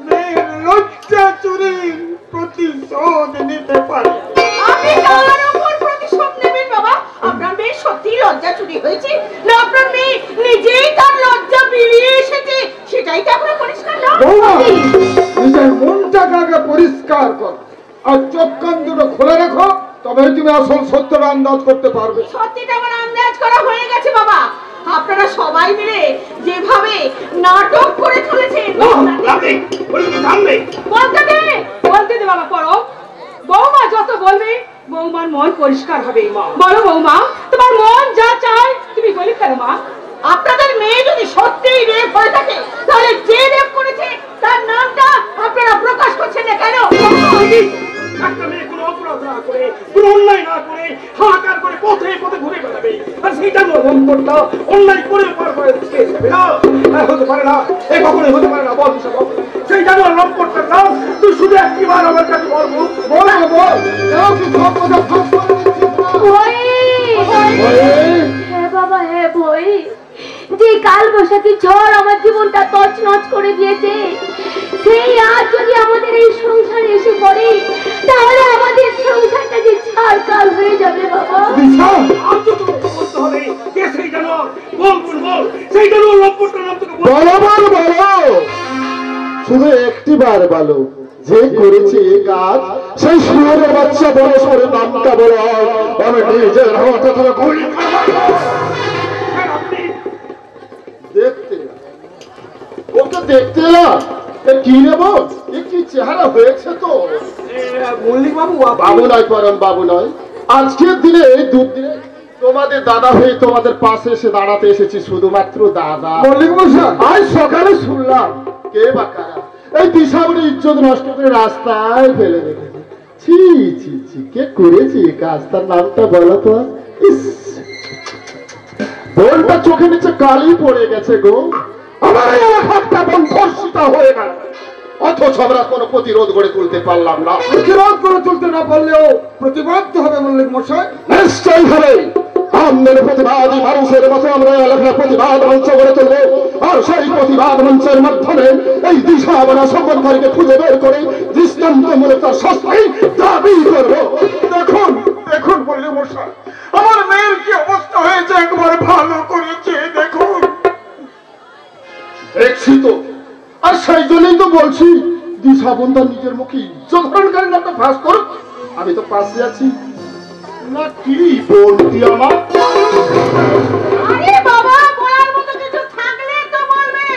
[SPEAKER 6] মেয়ের লজ্জা চুরির প্রতিশোধ নিতে পারে।
[SPEAKER 2] আপনি কার উপর প্রতিশোধ নেবেন বাবা? আপনার মেয়ে সত্যি লজ্জা চুরি হয়েছে না আপনার মেয়ে নিজেই তার লজ্জা বেরিয়ে এসেছে সেটাই তো এখনো পরিষ্কার না?
[SPEAKER 6] নিজের মনটাকে আগে পরিষ্কার কর আর চোখ কান দুটো খুলে রাখো, তবে তুমি আসল সত্যটা আন্দাজ করতে পারবে।
[SPEAKER 2] সত্যিটা আমার আন্দাজ করা হয়ে গেছে বাবা। আপনারা সবাই মিলে যেভাবে নাটক করে চলেছেন। বলতে দে বাবা, পড়ো। বৌমা যত বলবে বৌমার মন পরিষ্কার হবে। বলো বৌমা, তোমার মন যা চায় তুমি বলি কেন মা? আপনাদের মেয়ে যদি সত্যিই রেপ হয়ে থাকে তাহলে যে রেপ করেছে তার নামটা আপনারা প্রকাশ করছেন না কেন?
[SPEAKER 5] একটা মেয়ে কোনো অপরাধ না করে, কোনো অন্যায় না করে, হাহাকার করে পথে পথে ঘুরে বেড়াবে, আর সেইটা লম্পটটা অন্যায় করে পার করে শেষ যাবে না? হতে পারে না, এ কখনোই হতে পারে না। বল সেই জানো লম্পটটার নাম তুই শুধু একটিবার আমার কাছে বলবো।
[SPEAKER 6] বল কি সব কথা ফাঁস করে দিচ্ছিস না?
[SPEAKER 2] হ্যাঁ বাবা, হ্যাঁ ভয়। যে কাল বৈশাখী ঝড় আমার জীবনটা তছনছ করে দিয়েছে সেই আজ যদি আমাদের এই সংসারে এসে পড়ে তাহলে আমাদের সংসারটা যে ছাড়কাল হয়ে যাবে বাবা।
[SPEAKER 5] আজ তো বলতে হবে কে সেই জানো। বল বল সেই জানো লম্পটটার নাম তোকে
[SPEAKER 6] বলো শুধু একটিবার বলো, যে করেছে এই কাজ সেই শুয়োরের বাচ্চা বড় সরে নামটা বলো। আমি নিজের হাতে ধরে গুলি দেখতে ওকে দেখতে কি নেবো? কি চেহারা হয়েছে তো।
[SPEAKER 5] মল্লিক বাবু,
[SPEAKER 6] বাবু নয় পরম বাবু নয়, আজকের দিনে দুদিনে তোমাদের দাদা হয়ে তোমাদের পাশে এসে দাঁড়াতে এসেছি শুধুমাত্র দাদা। মল্লিক মশাই, আজ সকালে শুনলাম কে বা কারা এই দিশাবুড়ি ইজ্জত নষ্ট করে রাস্তায় ফেলে রেখেছে। ছি ছি ছি, কে করেছে কাজ? তার নামটা বলো তো। বোনটা চোখে নিচে কালি পড়ে গেছে গো। আমার এই হাতটা বোন ধর্ষিতা হয়ে গেল, অথচ আমরা কোনো প্রতিরোধ গড়ে তুলতে পারলাম না। প্রতিরোধ গড়ে তুলতে না পারলেও প্রতিবাদ তো হবে মল্লিক মশাই। নিশ্চয়ই হবে। আমাদের প্রতিবাদী মানুষের মতো আমরা এলাকার প্রতিবাদ মঞ্চ গড়ে তুলবো, আর সেই প্রতিবাদ মঞ্চের মাধ্যমে এই দিশাহারা সম্বন্ধকারীকে খুঁজে বের করে দৃষ্টান্তমূলক তার শাস্তি দাবি করবো। দেখুন দেখুন মল্লিক মশাই, আমার মেয়ের কি অবস্থা হয়েছে একবার ভালো করেছে দেখুন। বলছি দিশা বোন তার নিজের মুখে ইজ্জত হরণকারী নামটা ফাঁস করুক, আমি তো পাশে আছি না। কি বলতি আমার?
[SPEAKER 7] আরে বাবা, বলার মতো কিছু থাকলে তো বলবে।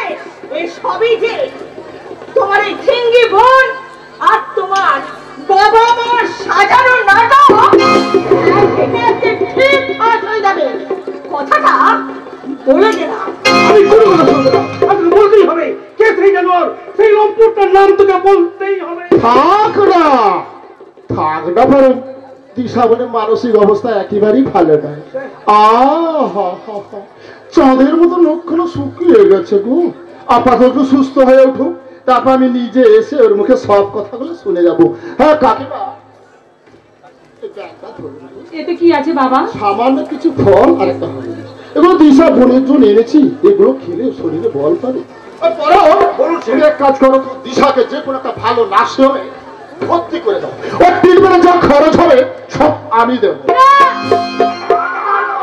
[SPEAKER 7] এই সবই যে তোমার এই ছিঙ্গি বোন আর তোমার বাবা মার সাজানো নাটক ঠিক ফাঁস হয়ে যাবে। কথাটা বলে গেলাম।
[SPEAKER 5] আমি কোনো কথা শুনবো না, আমি বলতেই হবে। কে সেই জানোয়ার, সেই রংপুরটার নাম তোকে বলতেই হবে।
[SPEAKER 6] থাক না বরং দিশা বোনের মানসিক অবস্থা একেবারেই ভালো নয়। চাঁদের মতো লক্ষণ শুকিয়ে গেছে গো। আপাতত সুস্থ হয়ে উঠুক, তারপর আমি নিজে এসে ওর মুখে সব কথাগুলো শুনে যাবো। হ্যাঁ কাকিমা,
[SPEAKER 7] এতে কি আছে বাবা?
[SPEAKER 6] সামান্য কিছু ফল আর একটা হলুদ, এগুলো দিশা বোনের জন্য এনেছি। এগুলো খেলে শরীরে বল পাবে। এক কাজ করো, দিশাকে যে কোনো একটা ভালো নার্সিং হোমে ভর্তি করে দাও। ওর ট্রিটমেন্টে যা খরচ হবে সব আমি দেবো।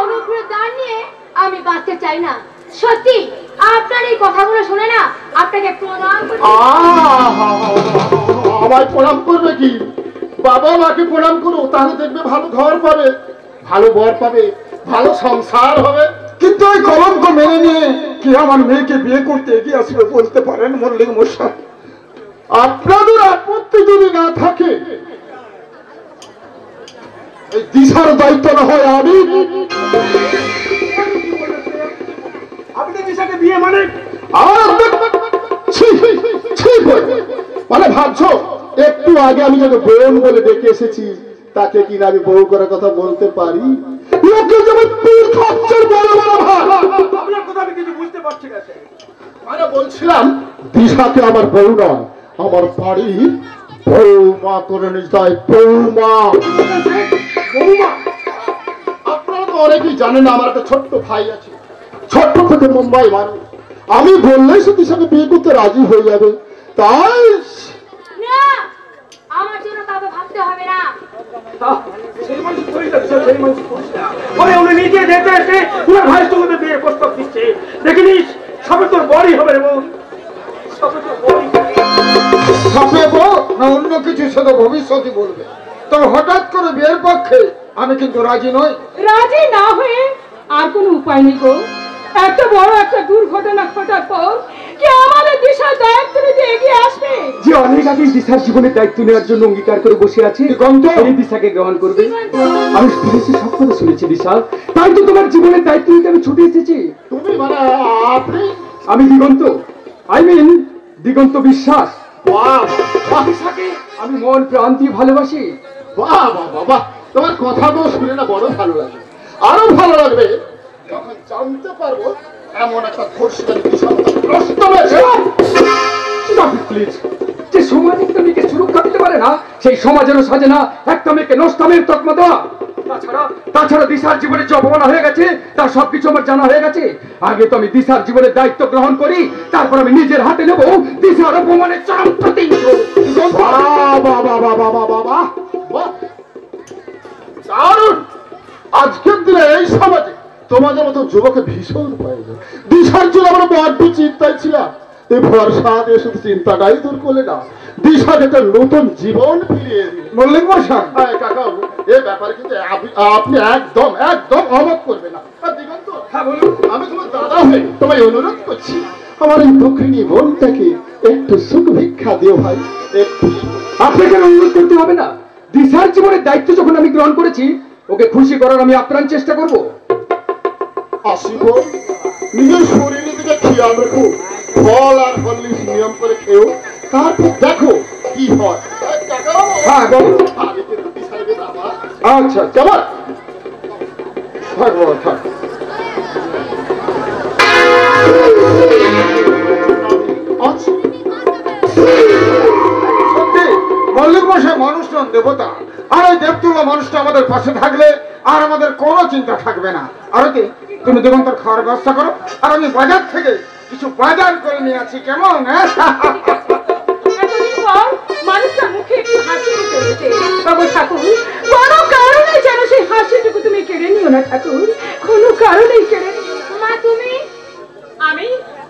[SPEAKER 2] অনুপ্রেরণা নিয়ে আমি বাঁচতে চাই না। সত্যি আপনার এই কথাগুলো শুনে না আপনাকে প্রণাম করি।
[SPEAKER 6] আমায় প্রণাম করবে কি? বাবা মাকে প্রণাম করো, তাহলে দেখবে ভালো ঘর পাবে, ভালো বর পাবে, ভালো সংসার হবে।
[SPEAKER 3] কিন্তু ওই কলঙ্ক মেনে নিয়ে কি আমার মেয়েকে বিয়ে করতে এগিয়ে আসবে বলতে পারেন মল্লিক মশাই?
[SPEAKER 6] আপনাদের আপত্তি যদি না থাকে, এই দিশার দায়িত্ব না হয় আমি।
[SPEAKER 5] আপনি দিশাকে বিয়ে মানে?
[SPEAKER 6] মানে ভাবছো একটু আগে আমি যাকে বোন বলে ডেকে এসেছি তাকে কিনা আমি বউ করার কথা বলতে পারি?
[SPEAKER 5] আপনার কথা আমি কিছু বুঝতে পারছি না।
[SPEAKER 6] মানে বলছিলাম দিশাকে আমার বউ নয়, আমার বাড়ির বৌমা করে নিতে হয়। বৌমা, আপনারা তো অনেকেই জানেন আমার একটা ছোট্ট ভাই আছে, ছোট্ট থেকে মুম্বাই মানুষ। আমি বললেই সে দিশাকে বিয়ে করতে রাজি হয়ে যাবে। তাই
[SPEAKER 2] না, আমার জন্য কাউকে ভাবতে হবে না।
[SPEAKER 5] সেই মানুষ করিস না, সেই মানুষ করিস না। ওরে উনি নিজে যেতে এসে উনার ভাই সঙ্গে বিয়ে প্রস্তাব দিচ্ছে। দেখিনিস, সবে তোর বড়ই হবে রে বউ, সবে তোর বড়ই।
[SPEAKER 3] সবে বউ না অন্য কিছু সেটা ভবিষ্যৎই বলবে। তবে হঠাৎ করে বিয়ের পক্ষে আমি কিন্তু রাজি নই।
[SPEAKER 7] রাজি না হয়ে আর কোনো উপায় নেই গো। এত বড় একটা দুর্ঘটনা ঘটার পর কি আমাদের দিশার দায়িত্ব নিতে এগিয়ে আসবে?
[SPEAKER 1] যে অনেক আগে দিশার জীবনের দায়িত্ব নেওয়ার জন্য অঙ্গীকার করে বসে আছে, সেই দিশাকে গ্রহণ করবে। আমি শুনেছি, সব কথা শুনেছি দিশা, তাই তো তোমার জীবনের দায়িত্ব নিতে আমি ছুটে এসেছি।
[SPEAKER 6] তুমি মানে আপনি?
[SPEAKER 1] আমি দিগন্ত, দিগন্ত বিশ্বাস। দিশাকে আমি মন প্রাণ দিয়ে ভালোবাসি।
[SPEAKER 6] বাহ বাহ বাবা, তোমার কথাগুলো শুনে না বড় ভালো লাগে। আরো ভালো লাগবে যখন জানতে পারবো এমন একটা ধর্ষণের বিষয়
[SPEAKER 1] প্লিজ। যে সমাজ একটা মেয়েকে সুরক্ষা দিতে পারে না, সেই সমাজেরও সাজে না একটা মেয়েকে নষ্টামের তকমা দেওয়া। তাছাড়া দিশার জীবনে যে অপমান হয়ে গেছে তার সবকিছু আমার জানা হয়ে গেছে। আগে তো আমি দিশার জীবনের দায়িত্ব গ্রহণ করি, তারপর আমি নিজের হাতে নেব দিশার অপমানের চরম প্রতিশোধ।
[SPEAKER 6] দারুণ! আজকের দিনে এই সমাজে তোমাদের মতো যুবকের ভীষণ প্রয়োজন। দিশার জন্য আমরা বড্ড চিন্তায় ছিলাম, এই ভরসা দিয়ে শুধু চিন্তাটাই দূর করলে না, দিশার একটা নতুন জীবন ফিরিয়ে দিল।
[SPEAKER 3] মল্লিক মশাই,
[SPEAKER 6] কাকা, এই ব্যাপারে কিন্তু আপনি একদম একদম অবাক করবেন না। দিগন্ত,
[SPEAKER 5] হ্যাঁ বলুন।
[SPEAKER 6] আমি তোমার দাদা হয়ে তোমায় অনুরোধ করছি, আমার এই দুঃখিনী বোনটাকে একটু সুখ ভিক্ষা দিও ভাই, একটু।
[SPEAKER 1] আপনাকে অনুরোধ করতে হবে না। দিশার জীবনের দায়িত্ব যখন আমি গ্রহণ করেছি, ওকে খুশি করার আমি আপ্রাণ চেষ্টা করব।
[SPEAKER 6] আসিব, নিজের শরীরের দিকে খেয়াল রেখো, ফল আর হরলিক্স নিয়ম করে খেও, তারপর দেখো কি হয়।
[SPEAKER 3] হ্যাঁ বলুন।
[SPEAKER 6] আগে কিন্তু দিশার বেলা আমার।
[SPEAKER 3] আচ্ছা
[SPEAKER 6] কেমন?
[SPEAKER 3] থাক বাবা, থাক।
[SPEAKER 6] আচ্ছা,
[SPEAKER 3] সত্যি মল্লিক মশাই মানুষ নন, দেবতা। আর ওই দেবতুল্য মানুষটা আমাদের পাশে থাকলে আর আমাদের কোনো চিন্তা থাকবে না। আর কি, তুমি দিগন্তর খাওয়ার ব্যবস্থা করো, আর আমি বাজার থেকে কিছু বাজার করে নিয়ে আছি। কেমন?
[SPEAKER 7] এতদিন পর মানুষটার মুখে একটু হাসি চলেছে। বাবা ঠাকুর, কোনো কারণে যেন সেই হাসিটুকু তুমি কেড়ে নিও না ঠাকুর, কোনো কারণেই কেড়ে নিও না। মা তুমি,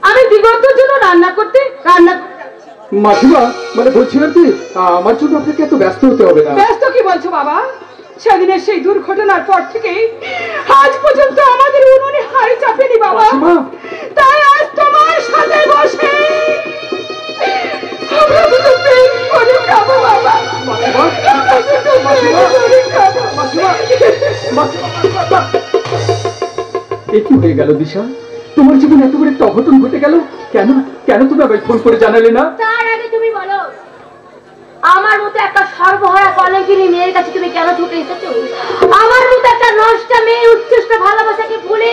[SPEAKER 7] আমি দিগন্তের জন্য রান্না করতে যাচ্ছি।
[SPEAKER 1] মাসিমা মানে বলছিলাম কি আমার জন্য আপনাকে এত ব্যস্ত হতে হবে না।
[SPEAKER 7] ব্যস্ত কি বলছো বাবা? সেদিনের সেই দুর্ঘটনার পর থেকে আজ পর্যন্ত আমাদের উনুনে হাড়ি চাপেনি বাবা। তাই আজ তোমার সাথে বসে আমরা দুটো পেট করে খাবো বাবা।
[SPEAKER 1] এ কি হয়ে গেল দিশা? তোমার জীবনে এত বড় একটা অঘটন ঘটে গেল কেন? কেন তুমি আবার ফোন করে জানালে না?
[SPEAKER 2] তার আগে তুমি বলো, আমার মতো একটা সর্বহারা কলেজের মেয়ের কাছে তুমি কেন ছুটে এসেছো? আমার মতো একটা নষ্ট মেয়ে উচ্ছ্বষ্ট ভালোবাসাকে ভুলে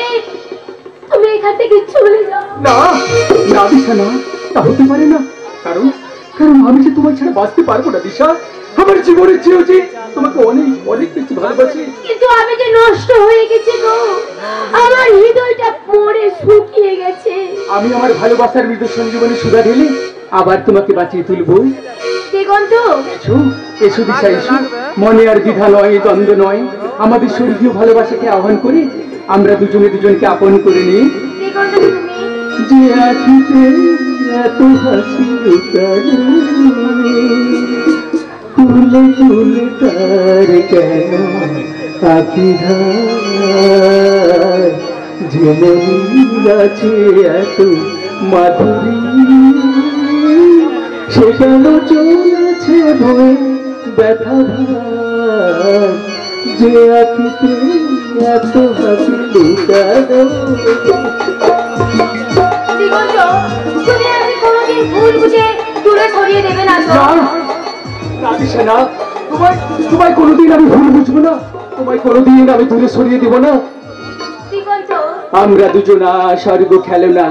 [SPEAKER 2] তুমি এখান থেকে চলে যাও।
[SPEAKER 1] না না দিশা, না, তা হতে পারে না। কারণ কারণ আমি যে তোমার ছাড়া বাঁচতে পারবো না দিশা। আমার জীবনের চেয়েও যে তোমাকে অনেক অনেক বেশি ভালোবাসি।
[SPEAKER 2] কিন্তু আমি যে নষ্ট হয়ে গেছি গো, আমার হৃদয়টা পড়ে শুকিয়ে গেছে।
[SPEAKER 1] আমি আমার ভালোবাসার মৃদু সঞ্জীবনী সুধা ঢেলে আবার তোমাকে বাঁচিয়ে তুলবো।
[SPEAKER 2] দিগন্ত,
[SPEAKER 1] এসো এসো দিশা, এসো। মনে আর দ্বিধা নয়, দ্বন্দ্ব নয়, আমাদের স্বর্গীয় ভালোবাসাকে আহ্বান করে আমরা দুজনে দুজনকে আপন করে নিই।
[SPEAKER 2] দিগন্ত তুমি
[SPEAKER 1] যে আখিতে এত হাসি লুকানো, ফুলে ফুলে তার কেন আখি ধার, যে মনির আছে এত মাধুরী, সে কেন চলেছে ভয়ে ব্যথা ভার, যে আখিতে এত হাসি লুকানো।
[SPEAKER 2] দিগন্ত, তুমি আমি কোনোদিন ভুল বুঝে দূরে সরিয়ে দেবে না তো?
[SPEAKER 1] না, তোমায় কোনোদিন আমি ভুল বুঝবো না, তোমায় কোনোদিন আমি দূরে সরিয়ে দিব না।
[SPEAKER 2] দিগন্ত,
[SPEAKER 1] আমরা দুজনা স্বর্গ খেলনা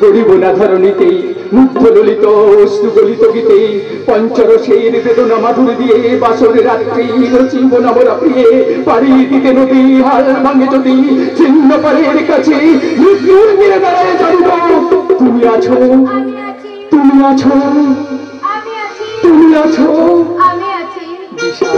[SPEAKER 1] গরিব না ধরণীতেই, মুগ্ধ ললিত অশ্রু গলিত গীতে, পঞ্চরসের বেদনা মাধুর দিয়ে বাসরের রাত্রি জীবন আমরা প্রিয়ে, পাড়ি দিতে নদী হাল ভাঙে যদি ছিন্ন পারের কাছে মৃত্যুর মেরে দাঁড়ায় জানিব তুমি আছো,
[SPEAKER 2] আমি আছি,
[SPEAKER 1] তুমি আছো,
[SPEAKER 2] আমি আছি,
[SPEAKER 1] তুমি আছো
[SPEAKER 2] আমি আছি।
[SPEAKER 1] দিশা।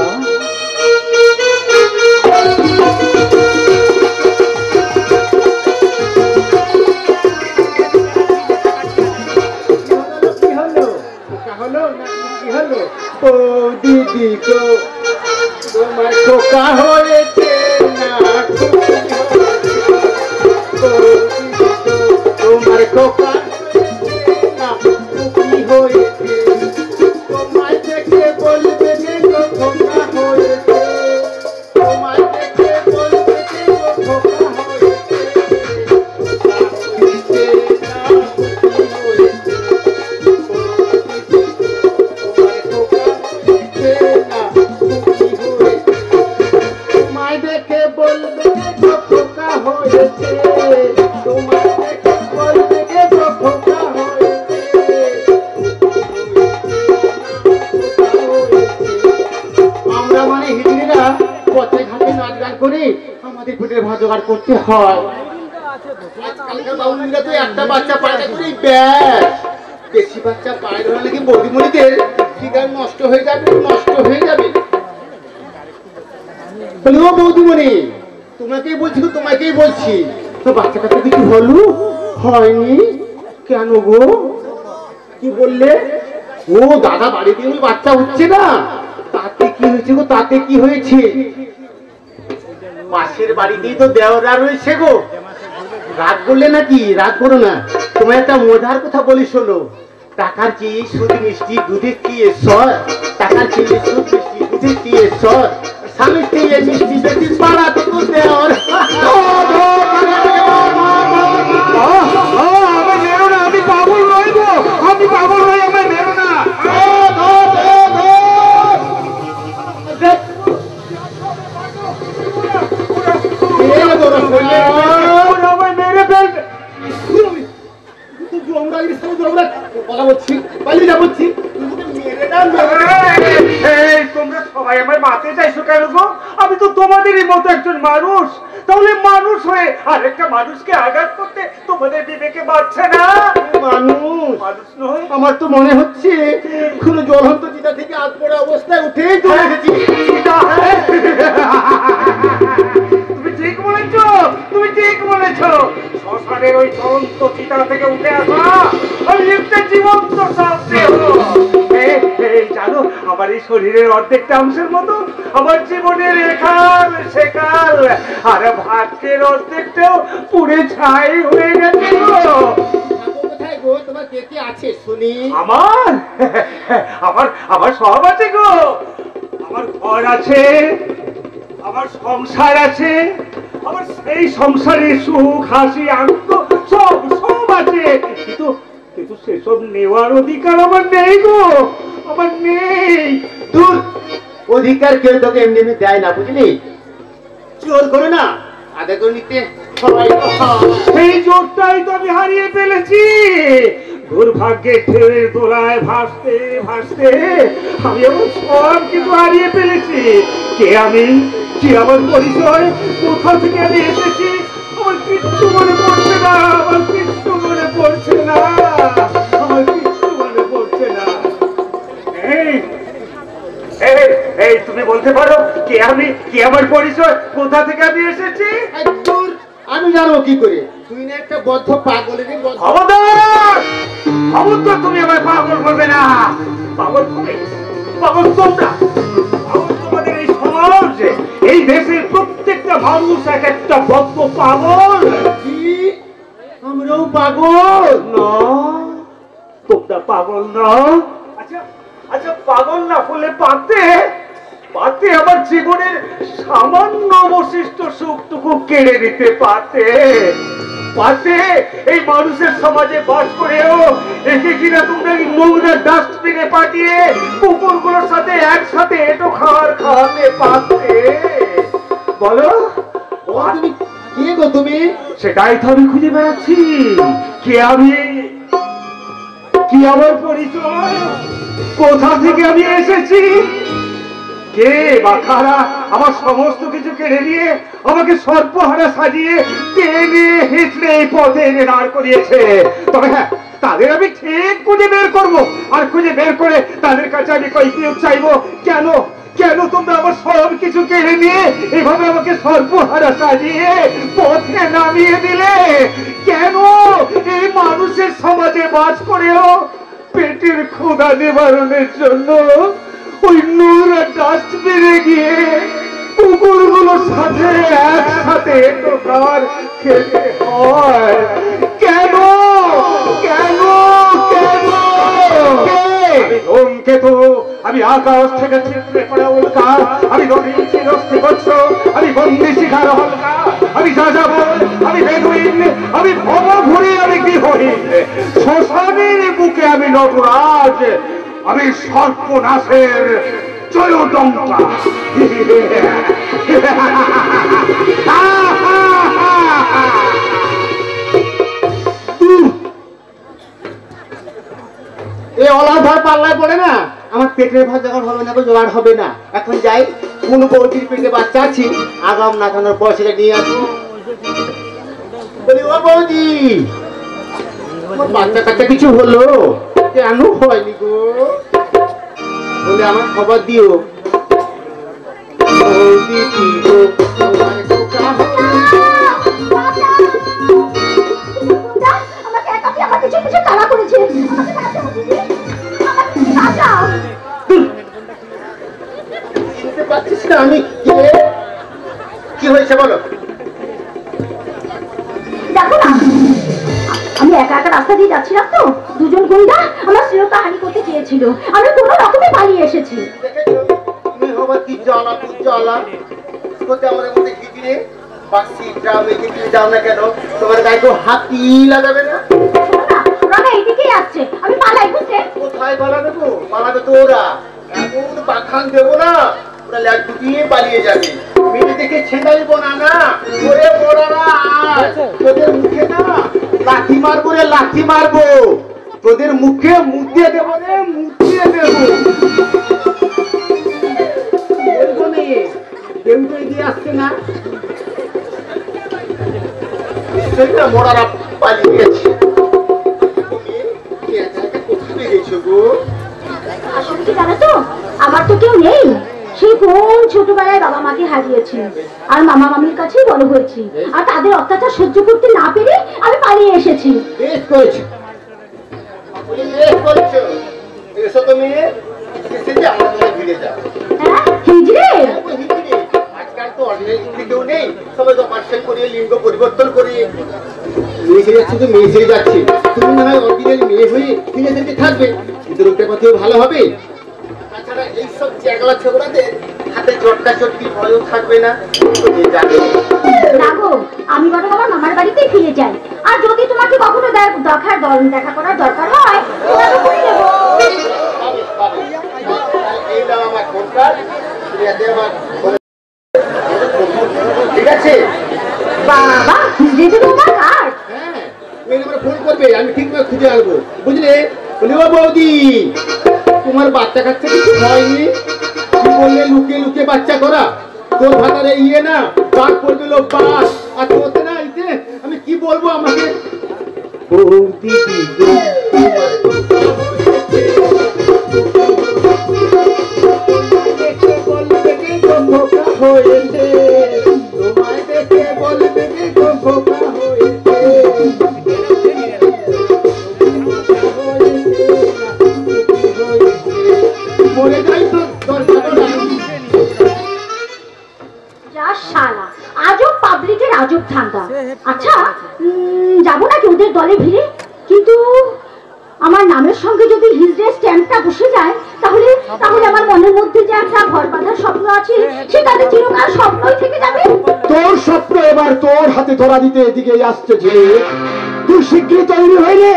[SPEAKER 6] ও দিদি গো, তোমার খোকা হয়েছে না, তোমার খোকা না খুকি হয়েছে, তোমায় দেখে বলবে যে খোকা হয়েছে, তোমায় দেখে বলবে যে খোকা হয়েছে, জোগাড় করতে হয়। আজকালকার বাউলিরা তো একটা বাচ্চা পায়রা করেই ব্যাস, বেশি বাচ্চা পায় ধরা নাকি বৌদিমণিদের ফিগার নষ্ট হয়ে যাবে, নষ্ট হয়ে যাবে। ও বৌদিমণি, তোমাকেই বলছি, তোমাকেই বলছি, তো বাচ্চা কাচ্চা কিছু হলো? হয়নি কেন গো? কি বললে? ও দাদা বাড়িতে বাচ্চা হচ্ছে না, তাতে কি হয়েছে গো? তাতে কি হয়েছে? পাশের বাড়িতেই তো দেওরা রয়েছে গো, রাগ করলে নাকি? রাগ করো না, তোমার একটা মজার কথা বলি শোনো। টাকার চেয়ে সুদ মিষ্টি, দুধের চেয়ে সর, টাকার চেয়ে সুদ মিষ্টি, দুধের চেয়ে সর, স্বামীর চেয়ে মিষ্টি বেশি পাড়া তো দেওয়ার।
[SPEAKER 5] আমি পাগল নই গো, আমি পাগল নই, আমার মেরো না। তোমরা সবাই আমার মারতে চাইছো কেন গো? আমি তো তোমাদেরই মতো একজন মানুষ, তাহলে মানুষ হয়ে আরেকটা মানুষকে আঘাত করতে তোমাদের বিবেকে বাড়ছে না?
[SPEAKER 6] মানুষ
[SPEAKER 5] মানুষ নয়,
[SPEAKER 6] আমার তো মনে হচ্ছে কোন জ্বলন্ত চিতা থেকে আগ পড়া অবস্থায় উঠেই চলে এসেছি।
[SPEAKER 5] তুমি ঠিক বলেছো, তুমি ঠিক বলেছো। শ্মশানের ওই জ্বলন্ত চিতা থেকে উঠে আসা আর লিপ্তের জীবন্ত সব দেহ
[SPEAKER 4] আমার এই শরীরের অর্ধেকটা অংশের মতো আমার জীবনের একাল সেকাল আর ভাগ্যের অর্ধেকটাও পুড়ে ছাই হয়ে গেছে গো।
[SPEAKER 6] কোথায় গো তোমার কে কে আছে শুনি?
[SPEAKER 4] আমার আমার আমার সব আছে গো। আমার ঘর আছে, আমার সংসার আছে, আমার সেই সংসারে সুখ হাসি আনন্দ সব সব আছে, কিন্তু কিন্তু সেসব নেওয়ার অধিকার আমার নেই গো, আমার নেই।
[SPEAKER 6] দূর, অধিকার কেউ তোকে এমনি এমনি দেয় না, বুঝলি? জোর করে না আদায় করে নিতে সবাই
[SPEAKER 4] সেই জোরটাই তো আমি হারিয়ে ফেলেছি। দুর্ভাগ্যের ঢেউয়ের দোলায় ভাসতে ভাসতে আমি আমার সব কিছু হারিয়ে ফেলেছি। কে আমি, কি আমার পরিচয়, কোথা থেকে আমি এসেছি, আমার কিচ্ছু মনে পড়ছে না, আমার কিচ্ছু মনে পড়ছে না, আমার কিচ্ছু মনে পড়ছে না। এই এই এই তুমি বলতে পারো কে আমি, কি আমার পরিচয়, কোথা থেকে আমি এসেছি?
[SPEAKER 6] দূর, আমি জানো কি করে? তুই না একটা বদ্ধ পাগলের
[SPEAKER 4] খবরদার! খবরদার তুমি আমায় পাগল করবে না। পাগল তুমি, পাগল তোমরা, পাগল তোমাদের এই সমাজ, এই দেশের প্রত্যেকটা মানুষ এক একটা বদ্ধ পাগল।
[SPEAKER 6] কি? আমরাও পাগল
[SPEAKER 4] না, তোমরা পাগল না। আচ্ছা আচ্ছা, পাগল না হলে পাতে পাতে আমার জীবনের সামান্য অবশিষ্ট সুখটুকু কেড়ে দিতে পাতে পাতে এই মানুষের সমাজে বাস করেও একে কিনা তোমরা নোংরা ডাস্টবিনে পাঠিয়ে কুকুরগুলোর সাথে একসাথে এটো খাওয়াতে পারতে। বলো
[SPEAKER 6] তুমি কে গো? তুমি
[SPEAKER 4] সেটাই তো আমি খুঁজে বেড়াচ্ছি। কে আমি, কি আমার পরিচয়, কোথা থেকে আমি এসেছি, কে বা কারা আমার সমস্ত কিছু কেড়ে নিয়ে আমাকে সর্বহারা সাজিয়ে টেনে হিচড়ে এই পথে এনে দাঁড় করিয়েছে। তবে হ্যাঁ, তাদের আমি ঠিক খুঁজে বের করবো, আর খুঁজে বের করে তাদের কাছে আমি কৈফিয়ত চাইবো। কেন কেন তোমরা আমার সব কিছু কেড়ে নিয়ে এভাবে আমাকে সর্বহারা সাজিয়ে পথে নামিয়ে দিলে? কেন এই মানুষের সমাজে বাস করেও পেটের ক্ষুধা নিবারণের জন্য ওই নোংরা ডাস্টবিনে গিয়ে কুকুরগুলোর সাথে একসাথে টোকার খেতে হয়? কেন কেন কেন? আমি ধূমকেতু, আমি আকাশ থেকে ছিটকে পড়া উল্কা, আমি নদীর চিরস্থি বৎস, আমি বন্দি শিখার হলকা, আমি যাযাবর, আমি বেদুইন, আমি ভবঘুরি, আমি গৃহহীন, শ্মশানের বুকে আমি নটরাজ, আমি সর্বনাশের জয়ডঙ্কা।
[SPEAKER 6] এই অলাধার পাল্লায় পড়ে না, আমার পেটের ভাত যখন হবে না, জোগাড় হবে না। এখন যাই, কোন বৌদির পেটে বাচ্চা আছে, আগাম নাচানোর পয়সাটা নিয়ে আসবো। বলি, ও বৌদি, আমার বাচ্চা কাচ্চা কিছু হলো? কেন হয়নি গো? বলে আমার খবর দিও। বৌদি কি গো, তোমার খোকা হলো?
[SPEAKER 2] আমাকে একা আমার কিছু কিছু তাড়া করেছে।
[SPEAKER 6] শুনতে পাচ্ছিস না আমি কে? কি হয়েছে বলো?
[SPEAKER 2] দেখো না, আমি একা একা রাস্তা দিয়ে যাচ্ছিলাম তো, দুজন গুন্ডা আমার শ্রেয়তা হানি করতে চেয়েছিল, আমি কোনো রকমে পালিয়ে এসেছি।
[SPEAKER 6] তুমি হবার কি জ্বালা, খুব জ্বালা করতে আমাদের মধ্যে খিচড়ে বাক্সি গ্রামে খিচড়ে যাও না কেন? তোমার গায়ে তো হাতি লাগাবে না?
[SPEAKER 2] ওরা এইদিকেই আসছে, আমি পালাই, বুঝলে?
[SPEAKER 6] কোথায় পালাবে গো? পালাবে তো ওরা, এমন পাখান দেবো না, ওরা ল্যাট ঢুকিয়ে পালিয়ে যাবে। মেয়ে দেখে ছেঁদাইবো না, না ওরে বড়রা, তোদের মুখে না লাঠি মারবো রে, লাঠি মারবো, তোদের মুখে মুতিয়ে দেবো রে, মুতিয়ে দেবো। কেউ তো এগিয়ে আসছে না, সেটা মোড়ারা পালিয়ে গেছে। কোথায় গেছো গো?
[SPEAKER 2] আসলে কি জানো তো, আমার তো কেউ নেই। সেই কোন ছোটবেলায় বাবা মাকে হারিয়েছি, আর মামা মামির কাছেই বড় হয়েছি, আর তাদের অত্যাচার সহ্য করতে না পেরে আমি পালিয়ে এসেছি।
[SPEAKER 6] বেশ করেছো, বেশ করেছো। এসো তো মেয়ে, ফিরে যাও।
[SPEAKER 2] হ্যাঁ হিজড়ে
[SPEAKER 6] আজকাল তো অর্ডিনারি কেউ নেই, সবাই তো অপারেশন করিয়ে লিঙ্গ পরিবর্তন করিয়ে মেয়ে ছেড়ে যাচ্ছে, তো মেয়ে ছেড়ে যাচ্ছে। তুমি না হয় অর্ডিনারি মেয়ে হয়ে ফিরে যেতে থাকবে, কিন্তু রোগটা কথাও ভালো হবে। তাছাড়া এইসব চ্যাংলা ছোকরাদের হাতে চটকা চটকি ভয়ও থাকবে না।
[SPEAKER 2] না গো, আমি বরং আমার মামার বাড়িতেই ফিরে যাই। আর যদি তোমাকে কখনো দেখা করার দরকার হয় তাহলে করে দেবো।
[SPEAKER 6] এই নাও আমার ফোন কার্ড, ঠিক আছে?
[SPEAKER 2] বাবা হিজড়ে দেবো আমার কার্ড।
[SPEAKER 6] হ্যাঁ, মেয়ে আমার ফোন করবে, আমি ঠিক করে খুঁজে আসবো, বুঝলে? বলি ও বৌদি, তোমার বাচ্চা কাচ্চা কিছু হয়নি? কি বললে লুকিয়ে লুকিয়ে বাচ্চা করা? তোর ভাতারে ইয়ে না বাঘ পড়বে লোক বাস, আর তোতে না ইতে আমি কি বলবো আমাকে? বৌদি দেখে বলবে কি ধোকা হয়েছে, তোমায় দেখে বলবে কি ধোকা হয়েছে। মরে যাই তো দরকার নাই।
[SPEAKER 2] শালা আজব পাবলিকের আজব ধান্দা। আচ্ছা যাবো নাকি ওদের দলে ভিড়ে? কিন্তু আমার নামের সঙ্গে যদি হিজড়ে স্ট্যাম্পটা বসে যায় তাহলে তাহলে আমার মনের মধ্যে যে একটা ঘর বাঁধার স্বপ্ন আছে সেটা চিরকাল স্বপ্নই থেকে যাবে।
[SPEAKER 3] তোর স্বপ্ন এবার তোর হাতে ধরা দিতে এদিকে আসছে ছেলে। তুই শীঘ্রই তৈরি হয়নি।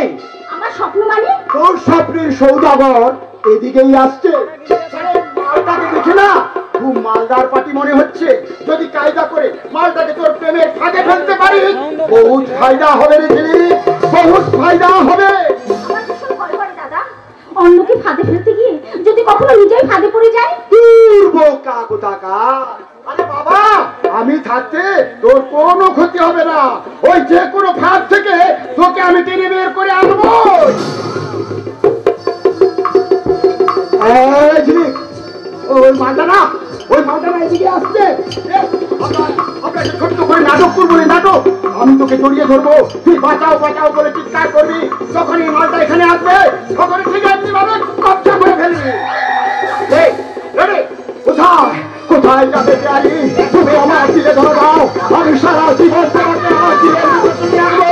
[SPEAKER 2] আমার স্বপ্ন মানে?
[SPEAKER 3] তোর স্বপ্নের সৌদাগর এদিকেই আসছে। মালটাকে দেখে না খুব মালদার পাটি মনে হচ্ছে। যদি কায়দা করে মালটাকে তোর প্রেমের ফাঁদে ফেলতে পারিস, বহুত ফায়দা হবে রে ছেলে, বহুত ফায়দা হবে।
[SPEAKER 2] আমার ভীষণ ভয় করে দাদা, অন্যকে ফাঁদে ফেলতে গিয়ে যদি কখনো নিজেই ফাঁদে পড়ে যায়।
[SPEAKER 3] বোকা কোথাকার! আরে বাবা, আমি থাকতে তোর কোনো ক্ষতি হবে না। ওই যে কোনো ফাঁদ থেকে তোকে আমি টেনে বের করে আনবো। ওই মালটা না এদিকে আসছে। আমরা ছোট্ট করে নাটক করবো রে, নাটক। আমি তোকে জড়িয়ে ধরবো, তুই বাঁচাও বাঁচাও করে চিৎকার করবি। যখনই মালটা এখানে আসবে তখনই ঠিক এমনি ভাবে কবজা করে ফেলবি। কোথায় কোথায় যাবে প্যারি? তুমি আমার দিকে ধরে দাও, আমি সারা জীবন তোমাকে আমার জীবন আনবো।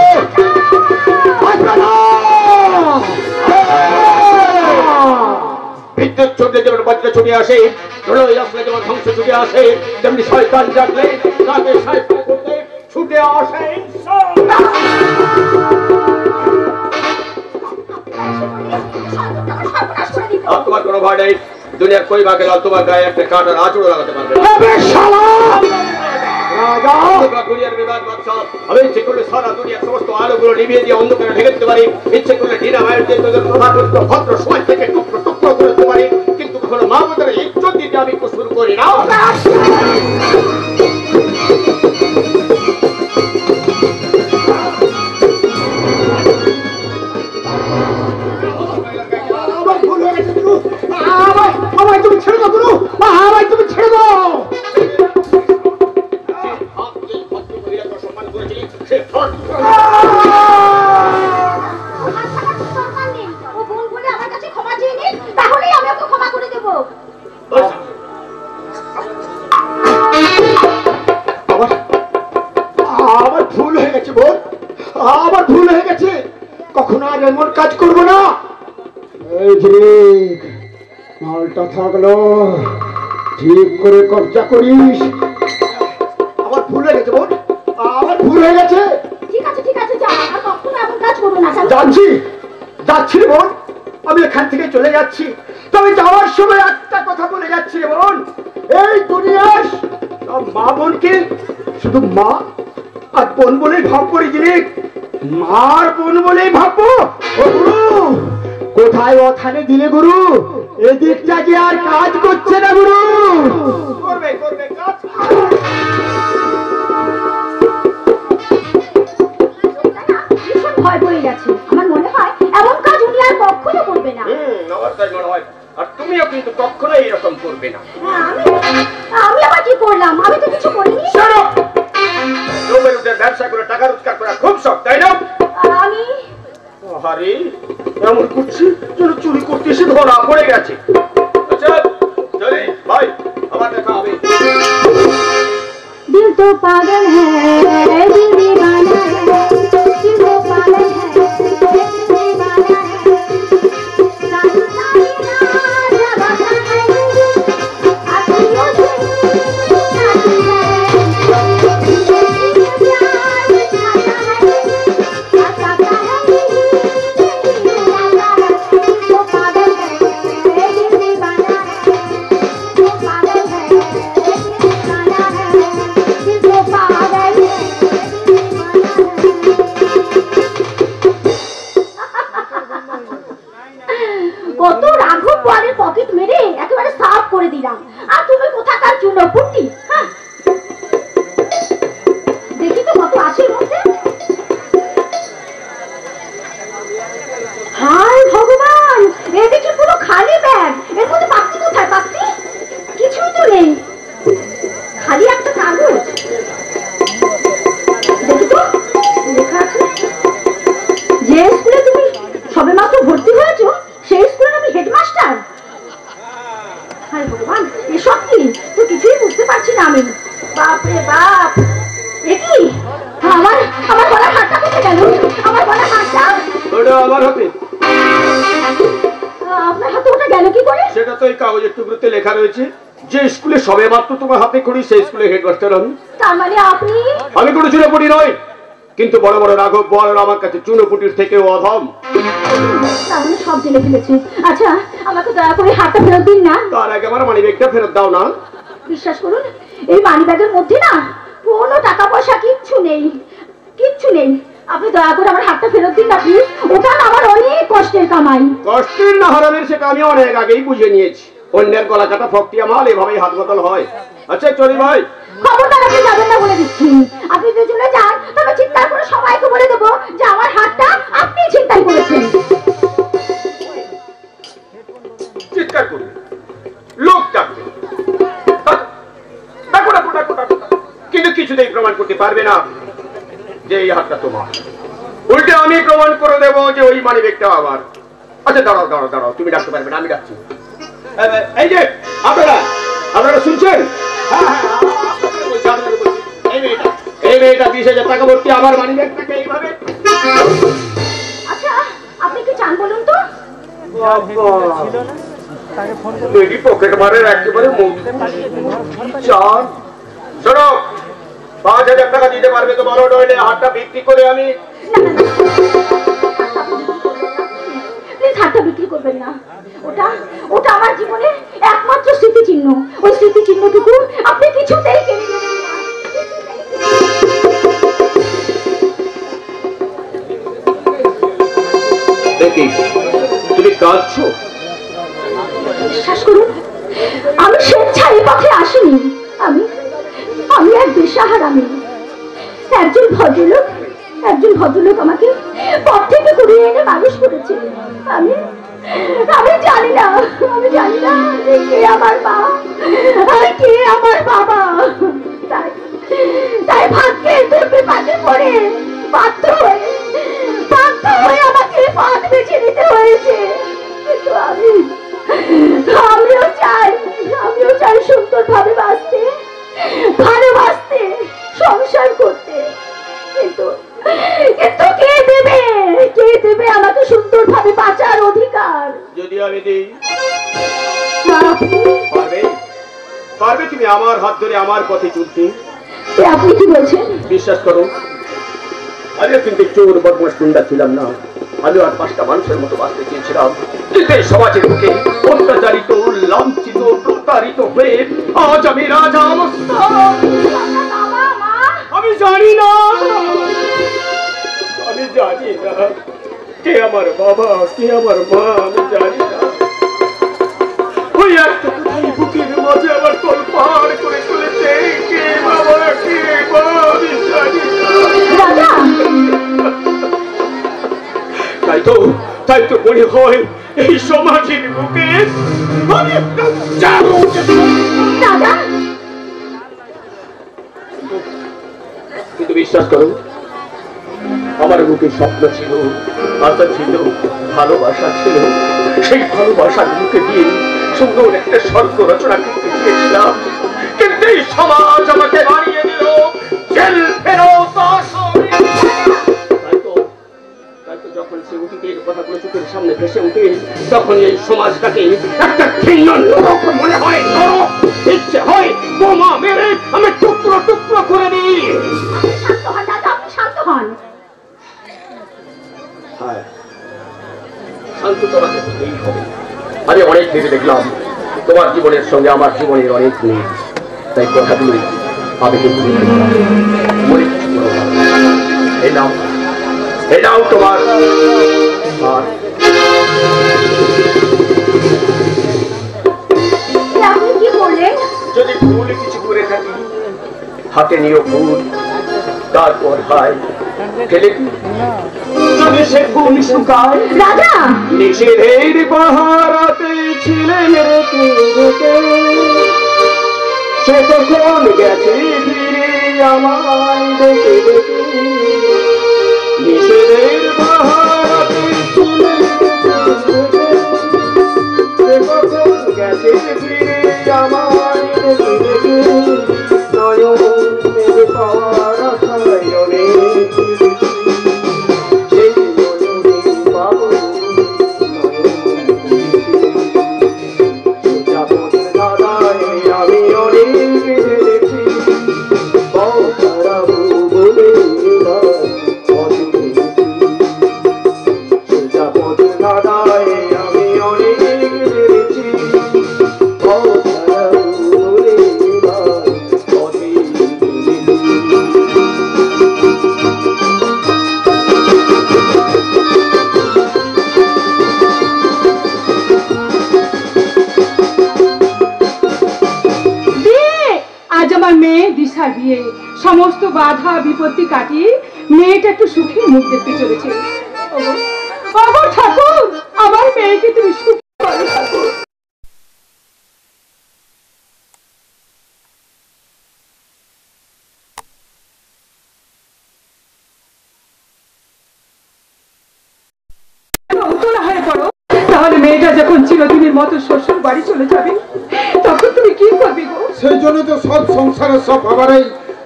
[SPEAKER 3] বিদ্যুৎ ছুটলে যেমন বজ্র ছুটে আসে, প্রলয় আসলে যেমন ধ্বংস ছুটে আসে, তেমনি শয়তান জাগলে তাকে সাহায্য করতে ছুটে আসে। তোমার কোনো ভয় নেই, দুনিয়ার কই ভাগে লাল তোমার গায়ে একটা কাঁটার আঁচড়ও লাগাতে পারবে। আমি ইচ্ছে করলে সারা দুনিয়ার সমস্ত আলোগুলো নিভিয়ে দিয়ে অন্ধকারে ঢেকে দিতে পারি। ইচ্ছে করলে ডিনা মায়ের ভদ্র সমাজ থেকে টুকরো টুকরো করে দিতে পারি, কিন্তু কখনো মা বোনের ইজ্জত দিতে আমি শুরু করি না। আমায় তুমি ছেড়ে দাও গুরু, আমায় তুমি ছেড়ে দাও। আমার ভুল হয়ে গেছে বোন, আমার ভুল হয়ে গেছে। কখনো আর এমন কাজ করবো না। এই যে মালটা থাকলো, ঠিক করে কবজা করিস। আমার ভুল হয়ে গেছে বোন, আমার ভুল হয়ে গেছে।
[SPEAKER 2] ঠিক আছে ঠিক আছে, যা, আর কখনো এমন কাজ করবো না।
[SPEAKER 3] যাচ্ছি যাচ্ছি রে বোন, আমি এখান থেকে চলে যাচ্ছি। তবে যাওয়ার সময় একটা কথা বলে যাচ্ছি রে বোন, এই দুনিয়ার সব মা বোনকে শুধু মা আর বোন বলেই ভাববো রে জিনিস, মার বোন বলেই ভাববো। ও গুরু, কোথায় ওখানে দিলে গুরু? এদিকটা যে আর কাজ করছে না গুরু। করবে করবে কাজ।
[SPEAKER 2] ভয় পেয়ে গেছে, আমার মনে হয় এমন কাজ উনি আর কখনো করবে না।
[SPEAKER 3] আমার তাই মনে হয়, আর তুমিও কিন্তু কখনোই এরকম করবে না।
[SPEAKER 2] আমি আবার কি করলাম? আমি তো কিছু করিনি।
[SPEAKER 3] ব্যবসা করে টাকা রোজগার করা খুব শখ, তাই না?
[SPEAKER 2] আমি
[SPEAKER 3] আরে এমন করছি যেন চুরি করতে এসে ধরা পড়ে গেছে।
[SPEAKER 2] पागल है दिल दीवाना है, कि वो पागल है दिल दीवाना है। सारी सारी रात जगाता है आँखों से जाती है, प्यार दिखाता है आसाता है, वो पागल है दिल दीवाना है, वो पागल है दिल दीवाना है, कि वो पागल है दिल दीवाना है। কত রাঘব বলের পকেট মেরে একেবারে সাফ করে দিলাম, আর তুমি কোথাকার চুনো পুটি? হ্যাঁ দেখি তো কত আছে এর মধ্যে। হায় ভগবান, এ দেখি পুরো খালি ব্যাগ, এর মধ্যে পাত্রী কোথায়? পাত্রী কিছুই তো নেই, খালি একটা কাগজ। দেখি তো লেখা আছে যে স্কুলে তুমি সবেমাত্র ভর্তি হয়েছো সেই স্কুলের আমি হেডমাস্টার। হায় ভগবান, এসব কি? তো কিছুই বুঝতে পারছি না আমি। বাপ রে বাপ, এ কি? আমার আমার গলার হাতটা কোথায় গেল? আমার গলার হাতটা
[SPEAKER 3] ওটা আমার হাতে।
[SPEAKER 2] আপনার হাতে ওটা গেল কি করে?
[SPEAKER 3] সেটা তো এই কাগজের টুকরোতে লেখা রয়েছে যে স্কুলে সবে মাত্র তোমার হাতে করি সেই স্কুলে হেডমাস্টার আমি।
[SPEAKER 2] তার মানে আপনি?
[SPEAKER 3] আমি কোনো চুনোপুটি নই, কিন্তু বড় বড় রাঘব বল আমার কাছে চুনোপুটির থেকেও অধম।
[SPEAKER 2] তার মানে সব জেনে ফেলেছি। আচ্ছা আমাকে দয়া করে হাতটা ফেরত দিন না।
[SPEAKER 3] তার আগে আমার মানি ব্যাগটা ফেরত দাও না।
[SPEAKER 2] বিশ্বাস করুন এই মানি ব্যাগের মধ্যে না কোনো টাকা পয়সা কিচ্ছু নেই, কিচ্ছু নেই। আপনি দয়া করে আমার হাতটা ফেরত দিন না প্লিজ, ওটা না আমার অনেক কষ্টের কামাই।
[SPEAKER 3] কষ্টের না হারামের সেটা আমি অনেক আগেই বুঝে নিয়েছি। অন্যের গলা কাটা ফকটিয়া মাল এভাবেই হাত বদল হয়। আচ্ছা চলি ভাই।
[SPEAKER 2] খবরদার আপনি যাবেন না বলে দিচ্ছি। আপনি দুজনে যান, তবে চিৎকার করে সবাইকে বলে দেবো যে আমার হাতটা আপনি ছিনতাই করেছেন।
[SPEAKER 3] চিৎকার করবে, লোক ডাকবে, ডাকো ডাকো ডাকো ডাকো, কিন্তু কিছুতেই প্রমাণ করতে পারবে না যে এই হাতটা তোমার। উল্টে আমি প্রমাণ করে দেবো যে ওই মানি ব্যাগটা আমার। আচ্ছা দাঁড়াও দাঁড়াও দাঁড়াও, তুমি ডাকতে পারবে না, আমি ডাকছি। এই যে আপনারা আপনারা শুনছেন? এই মেয়েটা 20,000 টাকা ভর্তি আমার মানি ব্যাগটাকে এইভাবে।
[SPEAKER 2] আচ্ছা আপনি কি চান বলুন তো?
[SPEAKER 3] লেডি পকেট মারের একেবারে চান। শোনো, 5,000 টাকা দিতে পারবে তো বলো, নইলে হাতটা বিক্রি করে আমি।
[SPEAKER 2] প্লিজ হাতটা বিক্রি করবেন না, ওটা ওটা আমার জীবনের একমাত্র স্মৃতিচিহ্ন। ওই স্মৃতিচিহ্নটুকু আপনি কিছুতেই কেড়ে নেবেন না।
[SPEAKER 3] দেখি তুমি কাঁদছো?
[SPEAKER 2] বিশ্বাস করুন আমি স্বেচ্ছায় এই পথে আসিনি। আমি আমি এক দিশাহারা মেয়ে। একজন ভদ্রলোক আমাকে পথ থেকে কুড়িয়ে এনে মানুষ করেছে। আমি আমি জানি না যে কে আমার মা আর কে আমার বাবা। তাই ভাগ্যের দুর্বিপাকে পড়ে বাধ্য হয়ে আমাকে পথ বেছে নিতে হয়েছে। কিন্তু আমিও চাই সুন্দরভাবে বাঁচতে, ভালোবাসতে, সংসার করতে। কিন্তু কে দেবে আমাকে সুন্দরভাবে বাঁচার অধিকার?
[SPEAKER 3] যদি আমি দিই
[SPEAKER 2] আপনি
[SPEAKER 3] পারবে তুমি আমার হাত ধরে আমার পথে চলতে?
[SPEAKER 2] আপনি কি বলছেন?
[SPEAKER 3] বিশ্বাস করো, আমি কিন্তু চোর বদমাশ গুন্ডা ছিলাম না। আমি আর 5টা মানুষের মতো বাঁচতে চেয়েছিলাম, কিন্তু এই সমাজের বুকে অত্যাচারিত, লাঞ্ছিত, প্রতারিত হয়ে আজ আমি রাজা মস্তান। আমি জানি না কে আমার বাবা কে আমার মা, আমি জানি না। ওই একটা কোথায় বুকের মাঝে আমার তোলপাড় করে চলেছে, কে বাবা কে মা আমি জানি না। তাই তো মনে হয় এই সমাজের বুকে আমি কিন্তু বিশ্বাস করো, আমার বুকে স্বপ্ন ছিল, আশা ছিল, ভালোবাসা ছিল। সেই ভালোবাসার বুকে দিয়ে সুন্দর একটা স্বর্গ রচনা করতে চেয়েছিলাম, কিন্তু এই সমাজ আমাকে বানিয়ে দিল তখন এই সমাজটাকে একটা ঘৃণ্য নরক মনে হয়। নরক ইচ্ছে হয় বোমা মেরে আমি টুকরো টুকরো করে দিই।
[SPEAKER 7] শান্ত হন দাদা, আপনি শান্ত হন।
[SPEAKER 3] হ্যাঁ, শান্ত তোমাকে হতেই হবে। আমি অনেক ভেবে দেখলাম তোমার জীবনের সঙ্গে আমার জীবনের অনেক মিল, তাই কথাগুলো আমি কিন্তু মনে কিছু করো না। এই নাও, এই নাও তোমার।
[SPEAKER 2] আপনি কি বললেন?
[SPEAKER 3] যদি ভুল কিছু করে থাকি হাতে নিও ফুল, তারপর ভাই ফেলে দিই। যদি সে ফুল শুকায়
[SPEAKER 2] রাজা,
[SPEAKER 3] নিষেধের পাহারাতে ছিলেন রেখে রেখে, সে তখন গেছে ফিরে আমায় দেখে দেখে। নিষেধের পাহারাতে ছিলেন রেখে রেখে, সে তখন গেছে ফিরে আমায় দেখে দেখে। নয়নের পাওয়ার আশায় অনেক
[SPEAKER 8] বিয়ে সমস্ত বাধা বিপত্তি কাটিয়ে মেয়েটা একটু সুখী মুখ দেখতে চলেছে। ওগো ঠাকুর, আমার মেয়েকে তুমি সুখী করো ঠাকুর। তাহলে মেয়েটা যখন চিরদিনের মতো শ্বশুর বাড়ি চলে যাবে তখন তুমি কি করবি গো?
[SPEAKER 6] সেই জন্য তো সব সংসারের সব আবারই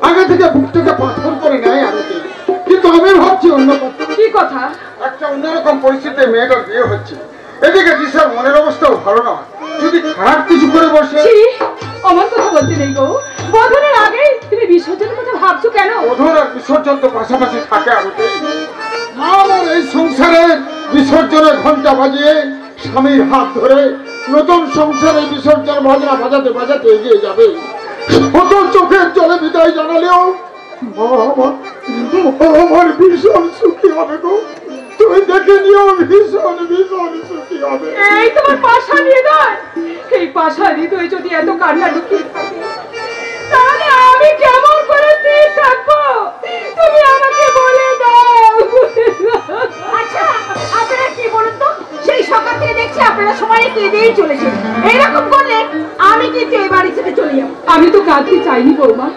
[SPEAKER 6] আগে থেকে বুকটাকে পাথর করে নেয় আরতি। কিন্তু আমি ভাবছি অন্য কথা।
[SPEAKER 8] কি কথা?
[SPEAKER 6] একটা অন্যরকম পরিস্থিতিতে মেয়েটার বিয়ে হচ্ছে, এদিকে দিশার মনের অবস্থাও ভালো না। যদি খারাপ কিছু করে বসে।
[SPEAKER 8] আমার কথা বলতে নেই গো, বধনের আগে তুমি বিসর্জনের কথা ভাবছো কেন?
[SPEAKER 6] বধন আর বিসর্জন তো পাশাপাশি থাকে আরতি। আমার এই সংসারে বিসর্জনের ঘন্টা বাজিয়ে স্বামীর হাত ধরে নতুন সংসারে বিসর্জন বাজনা বাজাতে বাজাতে এগিয়ে যাবে। শত চোখের জলে বিদায় জানালেও আমার ভীষণ সুখী হবে গো। তুমি দেখে নিও, ভীষণ ভীষণ সুখী হবে।
[SPEAKER 8] এই তোমার পাশা নিয়ে দেয়, এই পাশা হৃদয় যদি এত কান্না লুকিয়ে থাকে তাহলে আমি কেমন করে স্থির থাকবো? তুমি আমাকে বলে দাও।
[SPEAKER 7] আচ্ছা আপনারা কি বলুন তো, সেই সকাল থেকে দেখছি আপনারা সবাই কেঁদেই চলেছেন। এরকম করলে আমি কিন্তু এই বাড়ি থেকে চলে যাবো।
[SPEAKER 8] আমি তো কাঁদতে চাইনি বৌমা,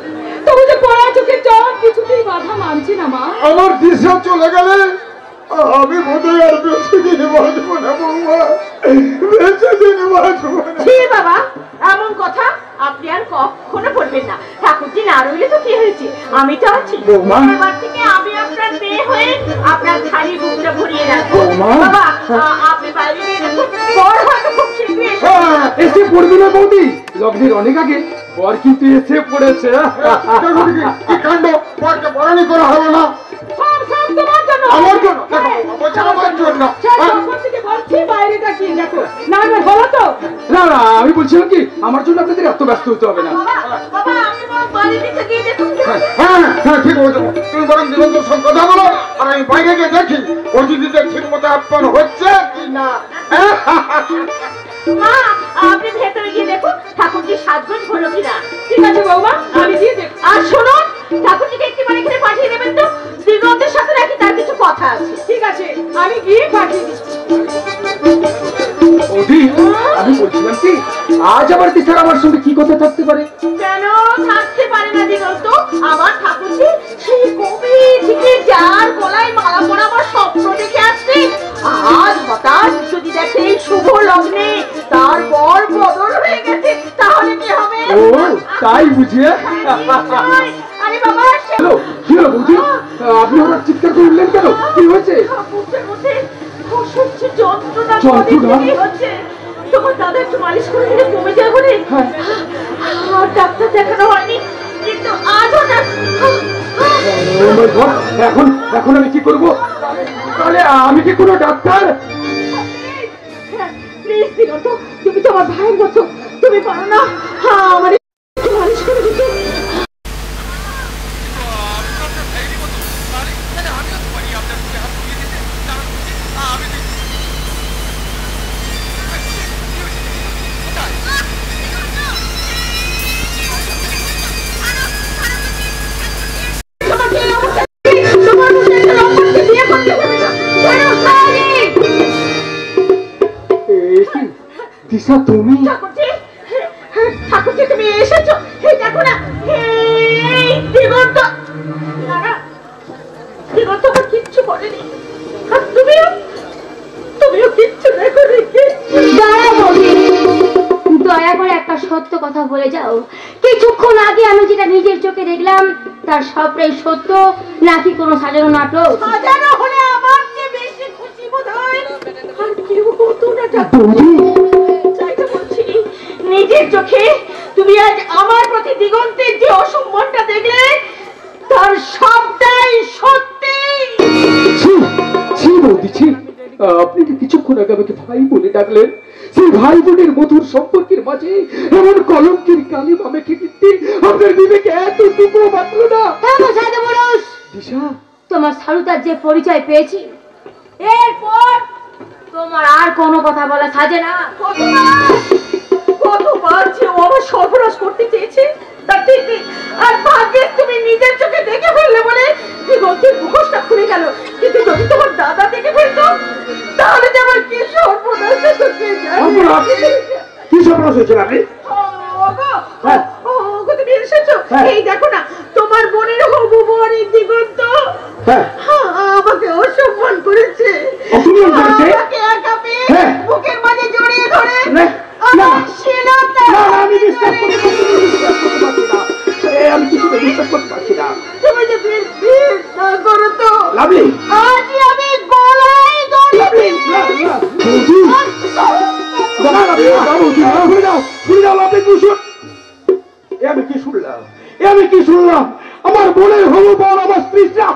[SPEAKER 8] তবু যে পড়া চোখের জল কিছুতেই বাধা মানছি না মা।
[SPEAKER 6] আমার দিশা চলে গেলে আমি বোধহয় আর বেশি দিন বাঁচবো না বৌমা, বেশি দিন বাঁচবো না।
[SPEAKER 7] বাবা এমন কথা আপনি আর কখনো বলবেন না। ঠাকুরজি না রইলে তো কি হয়েছে, আমি তো আছি। এবার থেকে আমি আপনার মেয়ে হয়ে আপনার খালি বুকটা ভরিয়ে রাখবো। বাবা আপনি বাইরে নিয়ে রাখুন, বড় হয়তো খুব শীঘ্রই
[SPEAKER 1] এসে পড়বি না বৌদি, লগ্নের অনেক আগে বর কিন্তু এসে পড়েছে।
[SPEAKER 6] কি কাণ্ড, বরকে বরণী করা হলো না।
[SPEAKER 8] সব সব তোমার জন্য,
[SPEAKER 6] আমার জন্য? আমার জন্য
[SPEAKER 8] বলছি বাইরেটা কি দেখো না, বলো তো।
[SPEAKER 1] না না, আমি বলছিলাম কি আমার জন্য আপনাদের এত ব্যস্ত হতে হবে না।
[SPEAKER 7] বাবা আমি বাইরে দিকে গিয়ে দেখুন।
[SPEAKER 6] হ্যাঁ হ্যাঁ ঠিক বলছো, তুমি বরং দিগন্তের সঙ্গে কথা বলো আর আমি বাইরে গিয়ে দেখি অতিথিদের ঠিক মতো আপ্যায়ন হচ্ছে কি না।
[SPEAKER 7] মা আপনি ভেতরে গিয়ে দেখুন ঠাকুরজি সাজগোজ হলো কিনা।
[SPEAKER 8] ঠিক আছে বৌমা, আমি গিয়ে দেখ।
[SPEAKER 7] আর শুনুন, ঠাকুরজিকে একটিবার এখানে পাঠিয়ে দেবেন তো, দিগন্তের সাথে নাকি তার কিছু কথা আছে।
[SPEAKER 8] ঠিক আছে, আমি গিয়ে পাঠিয়ে দিচ্ছি।
[SPEAKER 1] বৌদি আমি বলছিলাম কি আজ আবার দিশার আমার সঙ্গে কি কথা থাকতে পারে?
[SPEAKER 7] কেন থাকতে পারে না দিগন্ত? আমার ঠাকুরজি সেই কবি থেকে যার গলায় মালা পরাবার স্বপ্ন দেখে আসছে, আজ হঠাৎ যদি দেখে এই শুভ লগ্নে তার বর বদল হয়ে গেছে, তাহলে কি হবে?
[SPEAKER 1] ও তাই বুঝিয়ে।
[SPEAKER 7] আরে বাবা
[SPEAKER 1] কি হলো বৌদি, আপনি ওরা চিৎকার করে উঠলেন কেন? কি হয়েছে?
[SPEAKER 7] বুকের মধ্যে খুশি যন্ত্রণা
[SPEAKER 1] যন্ত্রণা?
[SPEAKER 7] হচ্ছে। তোমার দাদা একটু মালিশ করে দিলে কমে যায় বলে আর ডাক্তার দেখানো হয়নি, কিন্তু আজও না।
[SPEAKER 1] এখন এখন আমি কি করবো? তাহলে আমি কি কোনো ডাক্তার?
[SPEAKER 7] প্লিজ দিগন্ত, তুমি তোমার ভাইয়ের মতো, তুমি পারো না আমার একটু মালিশ করে দিতে?
[SPEAKER 1] দিশা, তুমি?
[SPEAKER 7] ঠাকুরজি তুমি এসেছো, এই দেখো না, এই দিগন্ত। না না, দিগন্ত আমার কিচ্ছু করেনি, আর তুমিও কিচ্ছু দেখো রেখে।
[SPEAKER 2] দয়া করে একটা সত্য কথা বলে যাও, কিছুক্ষণ আগে আমি যেটা নিজের চোখে দেখলাম তার সবটাই সত্য নাকি কোনো সাজানো নাটক?
[SPEAKER 7] সাজানো হলে আমার চেয়ে বেশি খুশি বোধ হয় আর কেউ হতো না। চাইতে বলছি, নিজের চোখে তুমি আজ আমার প্রতি দিগন্তের যে অসম্মানটা দেখলে তার সবটাই সত্যি।
[SPEAKER 1] আপনি তো কিছুক্ষণ আগে আমাকে ভাই বলে ডাকলেন, সেই ভাই বোনের মধুর সম্পর্কের মাঝে এমন কলঙ্কের কালিমা মেখে দিতে আপনার বিবেকে এতটুকু বাঁচল না? দিশা,
[SPEAKER 2] তোমার সারুতার যে পরিচয় পেয়েছি, এরপর তোমার আর কোনো কথা বলা সাজে না।
[SPEAKER 7] কতবার যে ও আমার সর্বনাশ করতে চেয়েছে তার ঠিক নেই, আর ভাগ্যে তুমি নিজের চোখে দেখে ফেললে বলে দিগন্তের মুখোশটা খুলে গেল। কিন্তু যদি তোমার দাদা দেখে ফেলতো তাহলে যে আমার কি সর্বনাশ হতো কে জানে।
[SPEAKER 5] কি সর্বনাশ হয়েছিল আপনি?
[SPEAKER 7] তুমি এসেছো, এই দেখো না, তোমার বোনের হবু বোন দিগন্ত আমাকে অসম্মান করেছে। আমাকে একা পেয়ে বুকের মাঝে জড়িয়ে ধরে
[SPEAKER 5] আমি কিছুতে বিশ্বাস করতে পারছি না।
[SPEAKER 7] তুমি যদি না করো তো
[SPEAKER 5] লাভলি,
[SPEAKER 7] আজ আমি গলায় দড়ি
[SPEAKER 5] আমি কি শুনলাম? আমার বোনের হবু বোন আমার স্ত্রীরা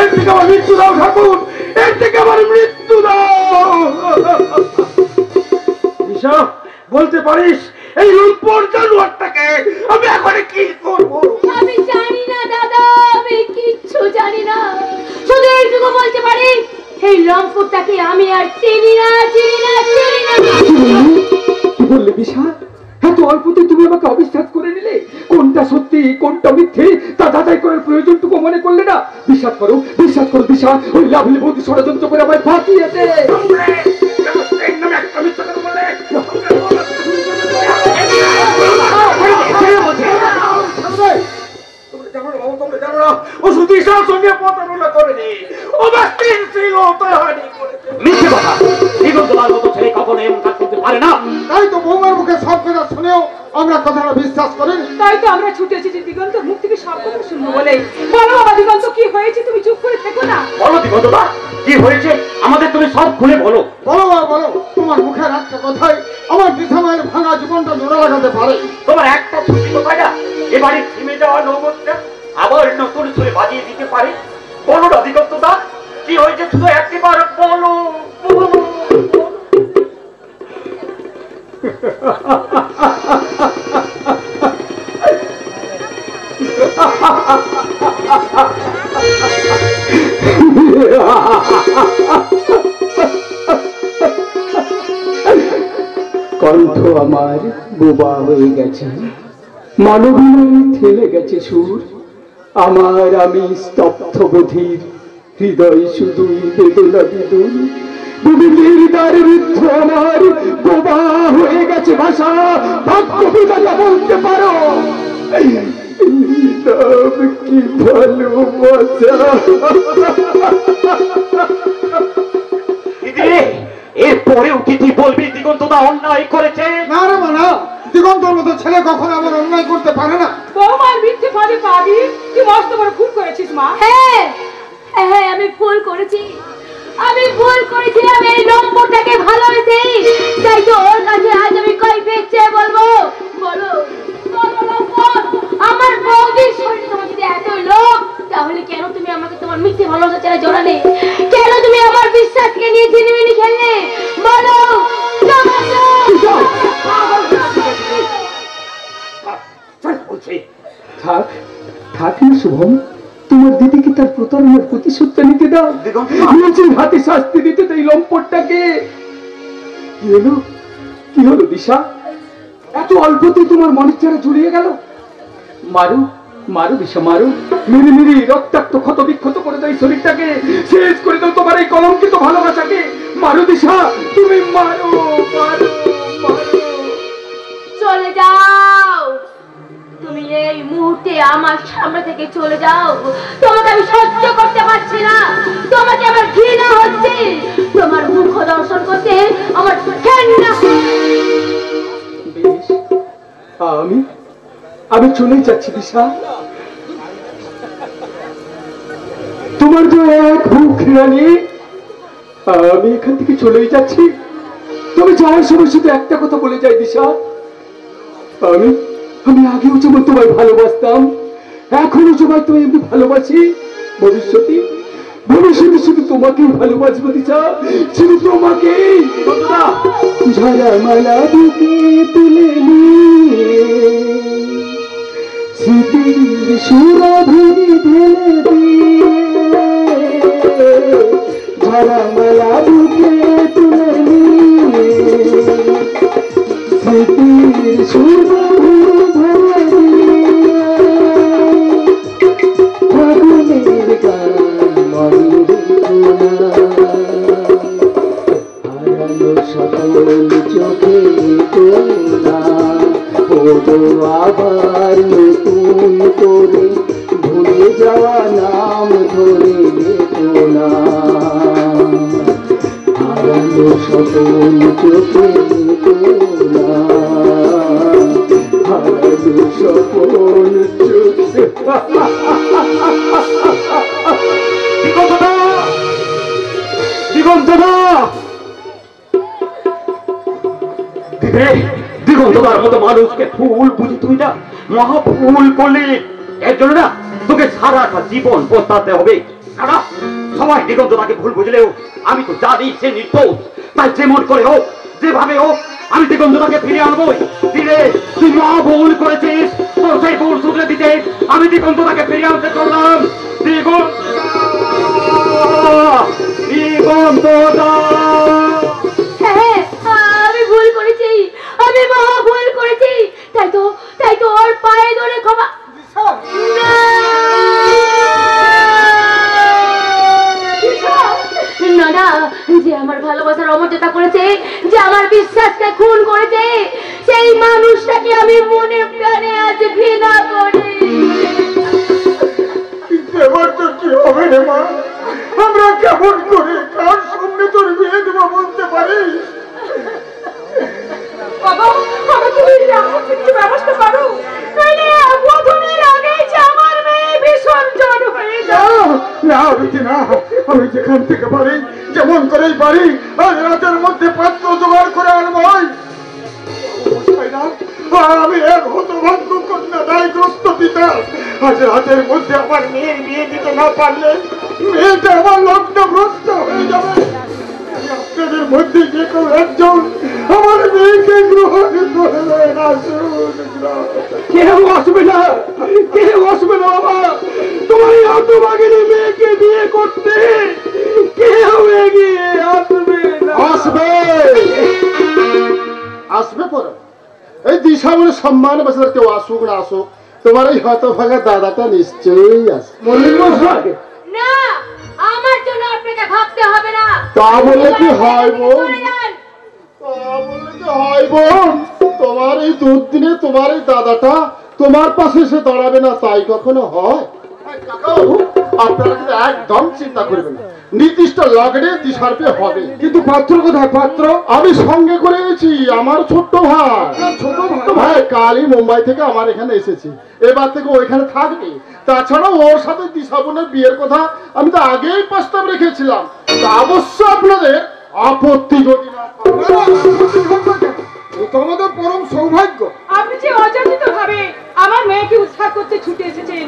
[SPEAKER 5] এর থেকে আমার মৃত্যু দাও ঠাকুর, এর থেকে আমার মৃত্যু দাও। দিশা, বলতে পারিস এই লম্পট জানোয়ারটাকে আমি এখন কি করবো?
[SPEAKER 2] আমি জানি না দাদা, আমি কিচ্ছু জানি না, শুধু এইটুকু বলতে পারি এই লম্পটটাকে আমি আর চিনি না।
[SPEAKER 1] কি বললে দিশা? এত অল্পতে তুমি আমাকে অবিশ্বাস করে নিলে? কোনটা সত্যি কোনটা মিথ্যে তা যাচাই করার প্রয়োজনটুকু মনে করলে না? বিশ্বাস করো দিশা, ওই লাভলি বৌদি ষড়যন্ত্র করে আমায় ফাঁসিয়েছে।
[SPEAKER 5] ও শুধু ঈশার সঙ্গে প্রতারণা করেনি, ও স্ত্রীর ছিল তৈরি করেছে।
[SPEAKER 3] মিথ্যে কথা, দিগন্তলার মতো ছেলে কখনো এমন কাজ করতে পারে না।
[SPEAKER 6] তাই তো বৌমার মুখে সব কথা শুনেও আমরা কথাটা বিশ্বাস করি।
[SPEAKER 8] তাই তো আমরা ছুটে এসেছি দিগন্তর মুখ থেকে সব কথা শুনবো বলে। বলো বাবা দিগন্ত, কি হয়েছে? তুমি চুপ করে থেকো না।
[SPEAKER 3] বলো দিগন্তদা, কি হয়েছে আমাদের তুমি সব খুলে বলো।
[SPEAKER 6] বলো তোমার মুখের একটা কথাই আমার দিশামায়ের ভাঙা জীবনটা জোড়া লাগাতে পারে।
[SPEAKER 3] তোমার একটা ছুটি কথাটা এ বাড়ির থেমে যাওয়া নৌবতটা আবার নতুন সুরে বাজিয়ে দিতে পারে। বলো না দিগন্তদা, কি হয়েছে? শুধু একবার বলো।
[SPEAKER 1] কণ্ঠ আমার বোবা হয়ে গেছে, মানবীয় থেমে গেছে সুর আমার, আমি স্তব্ধ বধির, হৃদয় শুধুই বেদনা বিদুর। বিবিধের রুদ্ধ আমার বোবা হয়ে গেছে ভাষা, ভাগ্য বিধাতা বলতে পারো কি ভালোবাসা।
[SPEAKER 3] এরপরেও কি তুই বলবি দিগন্তদা অন্যায় করেছে?
[SPEAKER 6] না রে মা, দিগন্তর মতো ছেলে কখনো আমার অন্যায় করতে পারে না।
[SPEAKER 8] বৌমার মিথ্যে ফাঁদে পা দিয়ে তুই মস্ত বড় ভুল করেছিস মা।
[SPEAKER 2] হ্যাঁ হ্যাঁ, আমি ভুল করেছি, আমি এই লম্পটটাকে ভালোবেসে, তাই তো ওর কাছে আজ আমি কৈফিয়ত চেয়ে বলবো। বলো বলো লম্পট, আমার বৌদির শরীরে তোমার যদি এতই লোভ, তাহলে কেন তুমি আমাকে তোমার মিথ্যে ভালোবাসা ছেড়ে জড়ালে? কেন তুমি আমার বিশ্বাসকে নিয়ে ঝিনিমিনি খেললে? বলো
[SPEAKER 1] থাক থাক না শুভম, তোমার দিদিকে তার প্রতারণার প্রতিশোধটা নিতে দাও। নিজের হাতে শাস্তি দিতে তাই লম্পটটাকে। কি হলো দিশা, এত অল্পতেই তোমার মনের চারা জুড়িয়ে গেল? মারু মারু দিশা মারু, মেরে মেরে রক্তাক্ত ক্ষত বিক্ষত করে দাও শরীরটাকে, শেষ করে দাও তোমার এই কলঙ্কিত ভালোবাসাকে। মারু দিশা, তুমি মারো মারো মারো।
[SPEAKER 2] চলে যাও, তুমি এই মুহূর্তে আমার সামনে থেকে চলে যাও। তোমাকে আমি সহ্য করতে পারছি না, তোমাকে আমার ঘৃণা হচ্ছে, তোমার মুখ দর্শন করতে আমার ঘৃণা।
[SPEAKER 1] বেশ, আমি চলেই যাচ্ছি দিশা। তোমার যে এক মুখ ঘৃণা নিয়ে আমি এখান থেকে চলেই যাচ্ছি। তবে যাওয়ার সময় শুধু একটা কথা বলে যাই দিশা, আমি আগেও যেমন তোমায় ভালোবাসতাম, এখনো তোমায় তো এমনি ভালোবাসি, ভবিষ্যতে শুধু তোমাকেই ভালোবাসবো দিশা, শুধু তোমাকেই। ঝরা মালা বুকে তুলে নিয়ে স্মৃতির সুরভি ঢেলে দিয়ে, ঝরা মালা বুকে তুলে নিয়ে স্মৃতির সুরভি ঢেলে দিয়ে, ফাগুনের গান হারানো সকল চোখে তোলা, আবার নতুন করে ভুলে যাওয়া নাম ধরে লেখো না। হারানো সকল চোখে তোলা, হারানো সকল চোখে।
[SPEAKER 3] দিগন্তদার মতো মানুষকে ফুল বুঝি তুই না, মহাফুল করলি। এর জন্য না তোকে সারাটা জীবন পস্তাতে হবে। সবাই দিগন্তদাকে ভুল বুঝলেও আমি তো জানি সে নির্দোষ, তাই যেমন করে হোক যেভাবে হোক আমি দিগন্তদাকে ফিরে আনবোই। দিলে তুই মহা ভুল করেছিস, তোর সেই ভুল শুধরে দিতে আমি দিগন্তদাকে ফিরে আনতে চললাম। দিগন্তদা,
[SPEAKER 2] আমি ভুল করেছি, আমি মহা ভুল করেছি, তাই তো ওর পায়ে ধরে ক্ষমা। না না, যে আমার ভালোবাসার অমর্যাদা করেছে, যে আমার বিশ্বাসকে খুন করেছে, সেই মানুষটাকে আমি মনে প্রাণে আজ ঘৃণা করি।
[SPEAKER 6] এবার তো কি হবে রে মা, আমরা কেমন করে কার সামনে তোর বিয়ে দেবো বলতে পারিস?
[SPEAKER 8] বাবা, তুমি কিছু ব্যবস্থা করো, বধূর আগেই যে আমার মেয়ে বিসর্জন হয়ে যাও।
[SPEAKER 6] না আমি যেখান থেকে পারি, যেমন করেই পারি, আজ রাতের মধ্যে পাত্র জোগাড় করে আনবই। আমি এক হতভাগ্য কন্যা দায়গ্রস্ত পিতা, আজ রাতের মধ্যে আমার মেয়ের বিয়ে দিতে না পারলে মেয়েটা আমার লগ্নগ্রস্ত হয়ে যাবে। আপনাদের মধ্যে যে কেউ একজন আমার মেয়েকে গ্রহণ করবেন,
[SPEAKER 1] কেউ আসবে না, কেউ আসবে না বাবা, তোমার এই হতভাগিনী মেয়েকে বিয়ে করতে কেউ এগিয়ে আসবে না।
[SPEAKER 6] আসবে পরে এই দিশা বলে সম্মান বাঁচলে কেউ আসুক না আসুক, তোমার এই হতভাগা দাদাটা নিশ্চয়ই আসবে।
[SPEAKER 2] না, আমার জন্য আপনাকে ভাবতে হবে না।
[SPEAKER 6] তা বললে কি হয় বোন, তা বললে কি হয় বোন? তোমার এই দুর্দিনে তোমার এই দাদাটা তোমার পাশে এসে দাঁড়াবে না, তাই কখনো হয়? আপনারা কিন্তু একদম চিন্তা করবেন না, নির্দিষ্ট লগ্নে দিশারপে হবে।
[SPEAKER 1] কিন্তু পাত্র কোথায়? পাত্র
[SPEAKER 6] আমি সঙ্গে করে এসেছি, আমার ছোট্ট ভাই। ছোট ভাই কালই মুম্বাই থেকে আমার এখানে এসেছি, এবার থেকে ওইখানে থাকবে। তাছাড়া ওর সাথে দিশা বোনের বিয়ের কথা আমি তো আগেই প্রস্তাব রেখেছিলাম। তা অবশ্য আপনাদের আপত্তি যদি না তোমাদের পরম সৌভাগ্য।
[SPEAKER 8] আপনি যে অযাচিত ভাবে আমার মেয়েকে উৎখাত করতে ছুটে এসেছেন,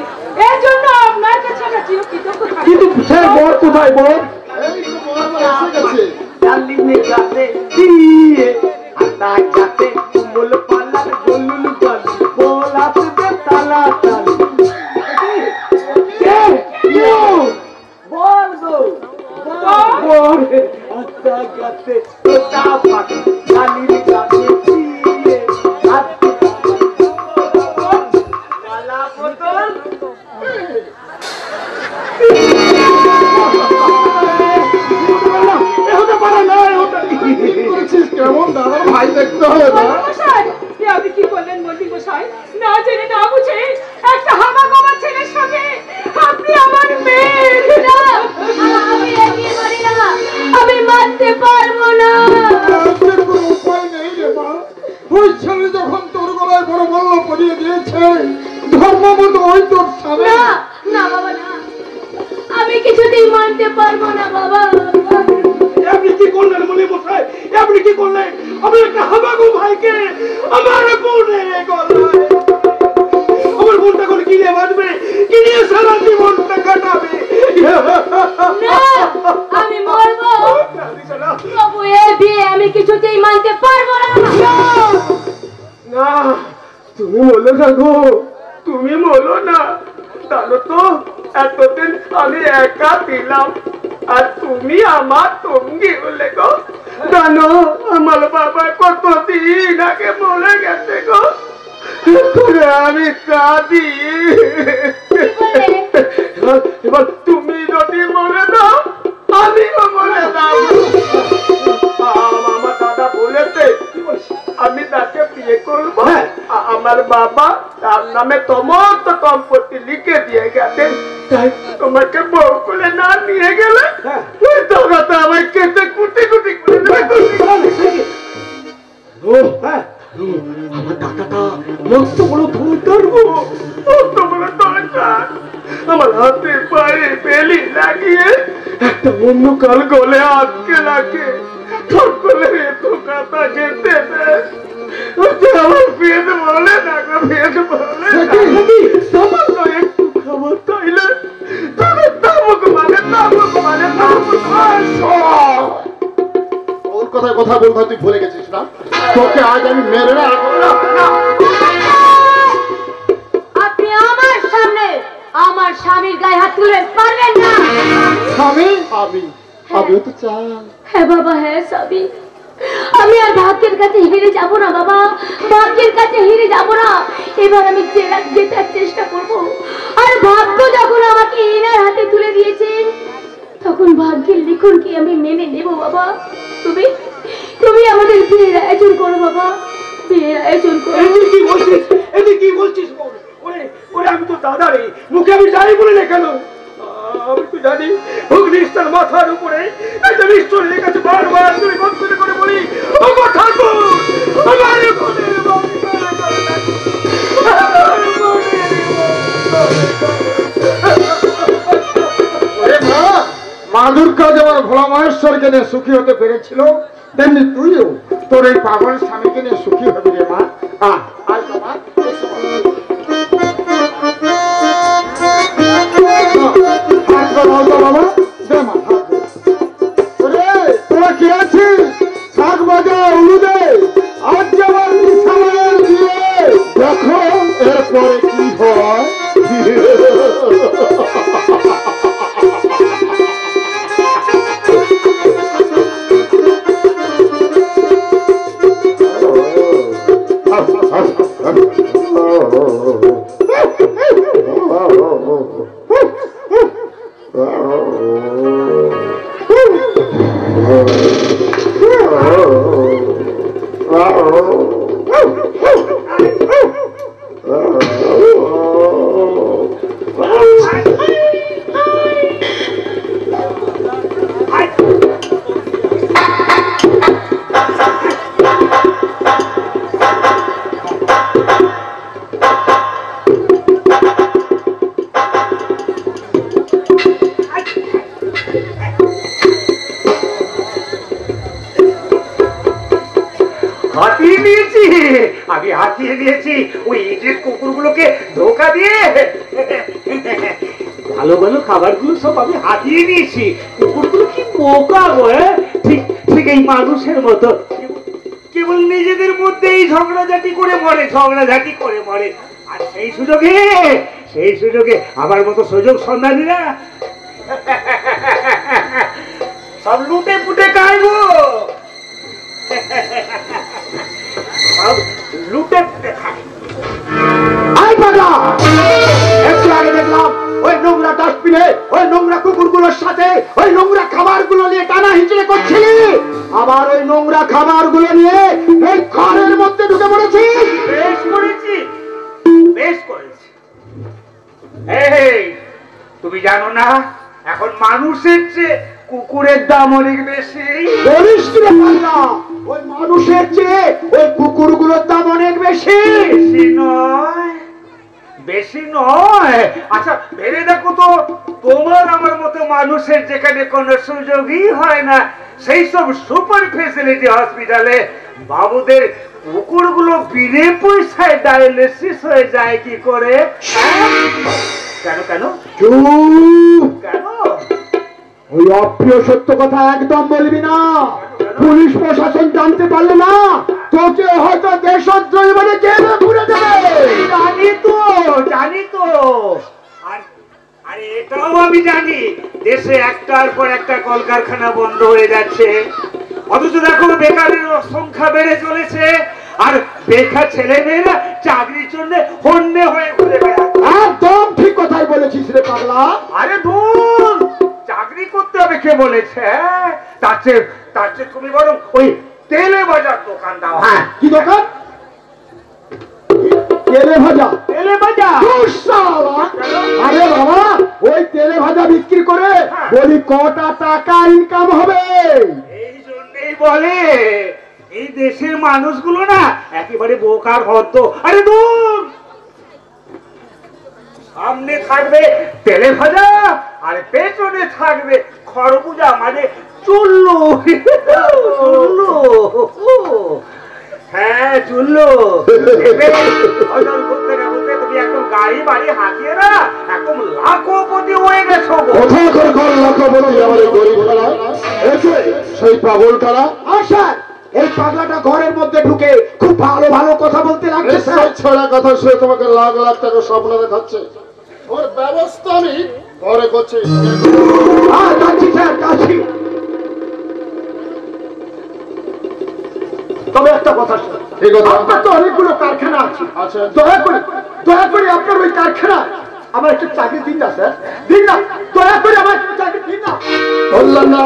[SPEAKER 8] এর জন্য আপনার কাছে আমরা চিরকৃতজ্ঞ থাকব।
[SPEAKER 3] কিন্তু সে বর কোথায় বর?
[SPEAKER 6] এই তো বরাবর এসে গেছে।
[SPEAKER 3] ডালিনে গাতে দিয়ে আতা গাতে কুমল পালার গলুল গল বলাতে দে তালা তালি কে ইউ বল গো বল আতা গাতে তোটা পাকে ডালিনে গাতে দিয়ে আতা কালা বোতল
[SPEAKER 6] কেমন দাদার ভাই দেখতে হবে না?
[SPEAKER 8] আপনি কি করলেন মন্ত্রী মশাই? না জেনে না বুঝে একটা হামাগোমা ছেলের সঙ্গে আপনি আমার মেয়ের
[SPEAKER 2] আমি এগিয়ে পারি না, আমি মানতে পারবো না।
[SPEAKER 6] রাজ্যের কোনো উপায় নেই রে মা। ওই ছেলে যখন তোর গলায় বড় মল্ল পরিয়ে দিয়েছে, ধর্মমত ওই তোর স্বামী।
[SPEAKER 2] না না বাবা না, আমি কিছুতেই মানতে পারবো না বাবা।
[SPEAKER 5] আপনি কি করলেন মনে মশাই? আপনি কি করলেন? আমি একটা হামাগো ভাইকে আমার বোনে গলায়, আমার বোনটা করে কিনে বাঁচবে, কিনে সারা জীবনটা কাটাবে।
[SPEAKER 2] না, আমি মরবো। তবু এ বিয়ে আমি কিছুতেই মানতে পারবো না।
[SPEAKER 5] না, তুমি বলো না গো, তুমি বলো না। তাহলে তো এতদিন আমি একা ছিলাম, আর তুমি আমার সঙ্গী হলে গো। জানো আমার বাবা কতদিন আগে মরে গেছে গো, আমি কাঁদি। এবার তুমি যদি মরে দাও, আমিও মরে দাও। আমার দাদা বলেছে আমি তাকে বিয়ে করবো। আমার বাবা তার নামে সমস্ত সম্পত্তি লিখে দিয়ে গেছেন, তাই তোমাকে বউ করে না নিয়ে গেলে ওই টাকাটা আমায় কেটে কুটি কুটি করে দেবে। আমার টাকাটা মস্ত বড় দরকার গো, মস্ত বড় দরকার। আমার হাতে পায়ে বেলি লাগিয়ে একটা অন্য কাল গলে আজকে লাগে ঠোঁট করলে এত কথা খেতে দেয়। আমার পেট বলে না গো, পেট বলে সামান্য একটু খাবার চাইলে তামুক মানে তামুক মানে তামুক।
[SPEAKER 6] ওর কথায় কথা বলতে তুই ভুলে গেছিস না? তোকে আজ আমি মেরে না।
[SPEAKER 2] আপনি আমার সামনে আমার স্বামীর গায়ে হাত তুলে পারবেন না।
[SPEAKER 6] স্বামী আমিও তো চাই।
[SPEAKER 2] হ্যাঁ বাবা, হ্যাঁ স্বামী, আমি আর ভাগ্যের কাছে হেরে যাব না বাবা, ভাগ্যের কাছে হেরে যাব না। এবার আমি জেতার চেষ্টা করব। আর ভাগ্য যখন আমাকে এনার হাতে তুলে দিয়েছেন, তখন ভাগ্যের লিখনকে আমি মেনে নেব বাবা। তুমি তুমি আমাদের বিয়ের আয়োজন করো বাবা, বিয়ের আয়োজন করো।
[SPEAKER 5] এদিকে কি বলছিস? এদিকে কি বলছিস? ওরে ওরে, আমি তো দাদা রে, মুখে আমি যাই বলে না কেন? আমি তো জানি ভগ্নিস্তার মাথার উপরে একটা ঈশ্বরের কাছে বারবার করে গত করে বলি, ও গো ঠাকুর, আমার বোনের
[SPEAKER 6] মা দুর্গা যেমন ভোলা মহেশ্বরকে নিয়ে সুখী হতে পেরেছিল, তেমনি তুইও তোর এই পাগল স্বামীকে নিয়ে সুখী হবি রে মা। বাবা তোরা কি আছিস? শাক বাজা উলুদে, আজ যাবার নিশানের দিয়ে দেখো এরপরে কি হয়।
[SPEAKER 4] হাতিয়ে দিয়েছি ওই ইটের কুকুরগুলোকে ধোকা দিয়ে। ভালো ভালো খাবারগুলো সব আমি হাতিয়ে দিয়েছি। কুকুরগুলো কি বোকা গো, ঠিক ঠিক এই মানুষের মতো কেবল নিজেদের মধ্যেই ঝগড়াঝাটি করে মরে। আর সেই সুযোগে আমার মতো সুযোগ সন্ধানীরা সব লুটে পুটে খাইবো। লুটে পুটে খাই।
[SPEAKER 3] একটু আগে দেখলাম ওই নোংরা ডাস্টবিনে ওই নোংরা কুকুরগুলোর সাথে ওই নোংরা খাবারগুলো নিয়ে টানা হিচড়ে করছিলি। আবার ওই নোংরা খাবারগুলো নিয়ে এই ঘরের মধ্যে ঢুকে পড়েছি।
[SPEAKER 4] বেশ করেছি। এই তুমি জানো না এখন মানুষের চেয়ে কুকুরের দাম অনেক বেশি?
[SPEAKER 3] বলিস কি রে পাল্লা, ওই মানুষের চেয়ে ওই কুকুরগুলোর দাম অনেক বেশি।
[SPEAKER 4] বেশি নয়। আচ্ছা ভেবে দেখো তো, তোমার আমার মতো মানুষের যেখানে কোনো সুযোগই হয় না সেই সব সুপার ফেসিলিটি হসপিটালে বাবুদের কুকুরগুলো বিনে পয়সায় ডায়ালিসিস হয়ে যায় কি করে? কেন কেন কেন?
[SPEAKER 3] ওই অপ্রিয় সত্য কথা একদম বলবি না। পুলিশ প্রশাসন জানতে পারলে না তোকে হয়তো দেশদ্রোহী বলে জেলে পুরে দেবে।
[SPEAKER 4] জানি তো আরে এটাও আমি জানি দেশে একটার পর একটা কলকারখানা বন্ধ হয়ে যাচ্ছে, অথচ দেখো বেকারের সংখ্যা বেড়ে চলেছে। আর বেকার ছেলে মেয়েরা চাকরির জন্য হন্যে হয়ে ঘুরে বেড়াচ্ছে।
[SPEAKER 3] একদম ঠিক কথাই বলেছিস রে পাগলা।
[SPEAKER 4] আরে ধুর, চাকরি করতে হবে কে বলেছে? তার চেয়ে তুমি বরং ওই তেলে ভাজার দোকান দাও।
[SPEAKER 3] হ্যাঁ, কি দোকান? তেলে ভাজা? আরে বাবা, ওই তেলে ভাজা বিক্রি করে বলি কটা টাকা ইনকাম হবে?
[SPEAKER 4] এই জন্যই বলে এই দেশের মানুষগুলো না একেবারে বোকার হত। আরে দূর, সামনে থাকবে তেলে ভাজা আর পেছনে থাকবে খরবুজা, মানে চুল্লু। হ্যাঁ চুল্লু। তুমি একদম গাড়ি বাড়ি হাতিয়ে না একদম লাখপতি হয়ে গেছো।
[SPEAKER 3] সেই পাগলটারা আসার এই পাগলাটা ঘরের মধ্যে ঢুকে খুব ভালো ভালো কথা বলতে লাগছে।
[SPEAKER 6] ছড়া কথা শুনে তোমাকে লাখ লাখ টাকা স্বপ্ন দেখাচ্ছে। ওর ব্যবস্থা আমি পরে করছি।
[SPEAKER 3] তবে একটা কথা শুনে, আপনার তো অনেকগুলো কারখানা আছে।
[SPEAKER 6] আচ্ছা,
[SPEAKER 3] দয়া করে আপনার ওই কারখানা আমার একটু চাকরি দিন না স্যার, দিন না, দয়া করে আমার একটু চাকরি দিন না।
[SPEAKER 6] বললাম না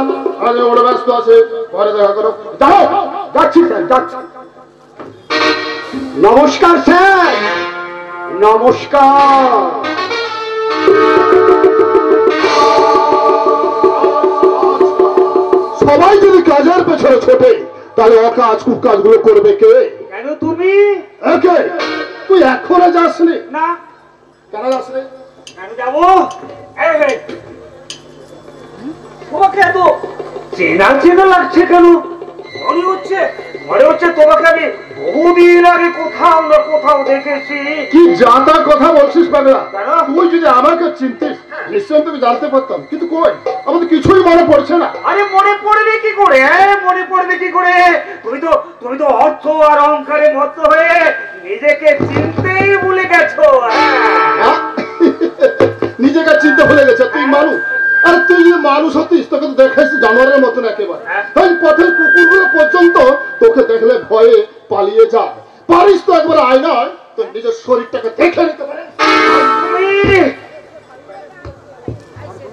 [SPEAKER 6] আজ ওরা ব্যস্ত আছে, পরে দেখা করো।
[SPEAKER 3] যাও, যাচ্ছি স্যার, যাচ্ছি। নমস্কার স্যার, নমস্কার।
[SPEAKER 6] সবাই যদি কাজের পেছনে ছোটে তাহলে অকাজ কুকাজ গুলো করবে কে?
[SPEAKER 4] কেন তুমি?
[SPEAKER 6] একে তুই এখনো যাসনি?
[SPEAKER 4] না।
[SPEAKER 6] কেন যাসনি?
[SPEAKER 4] কেন যাবো? তোমাকে এত চেনা চেনা লাগছে কেন? মনে হচ্ছে তোমাকে আমি বহুদিন আগে কোথাও না কোথাও দেখেছি।
[SPEAKER 6] কি জাতা কথা বলছিস পাগলা? তুই যদি আমাকে চিনতিস নিশ্চয় তুমি জানতে পারতাম, কিন্তু কই আমাদের কিছুই মনে পড়ছে না।
[SPEAKER 4] আরে মনে পড়বে কি করে? মনে পড়বে কি করে? তুমি তো অর্থ আর অহংকারে মত্ত হয়ে নিজেকে চিনতেই ভুলে গেছো।
[SPEAKER 6] নিজেকে চিনতে ভুলে গেছে? তুই মানুষ, আর তুই যদি মানুষ হতিস তোকে তো দেখাইছিস জানোয়ারের মতন একেবারে। তাই পথের কুকুরগুলো পর্যন্ত তোকে দেখলে ভয়ে পালিয়ে যায়। পারিস তো একবার আয়নায় তোর নিজের শরীরটাকে দেখে নিতে পারে।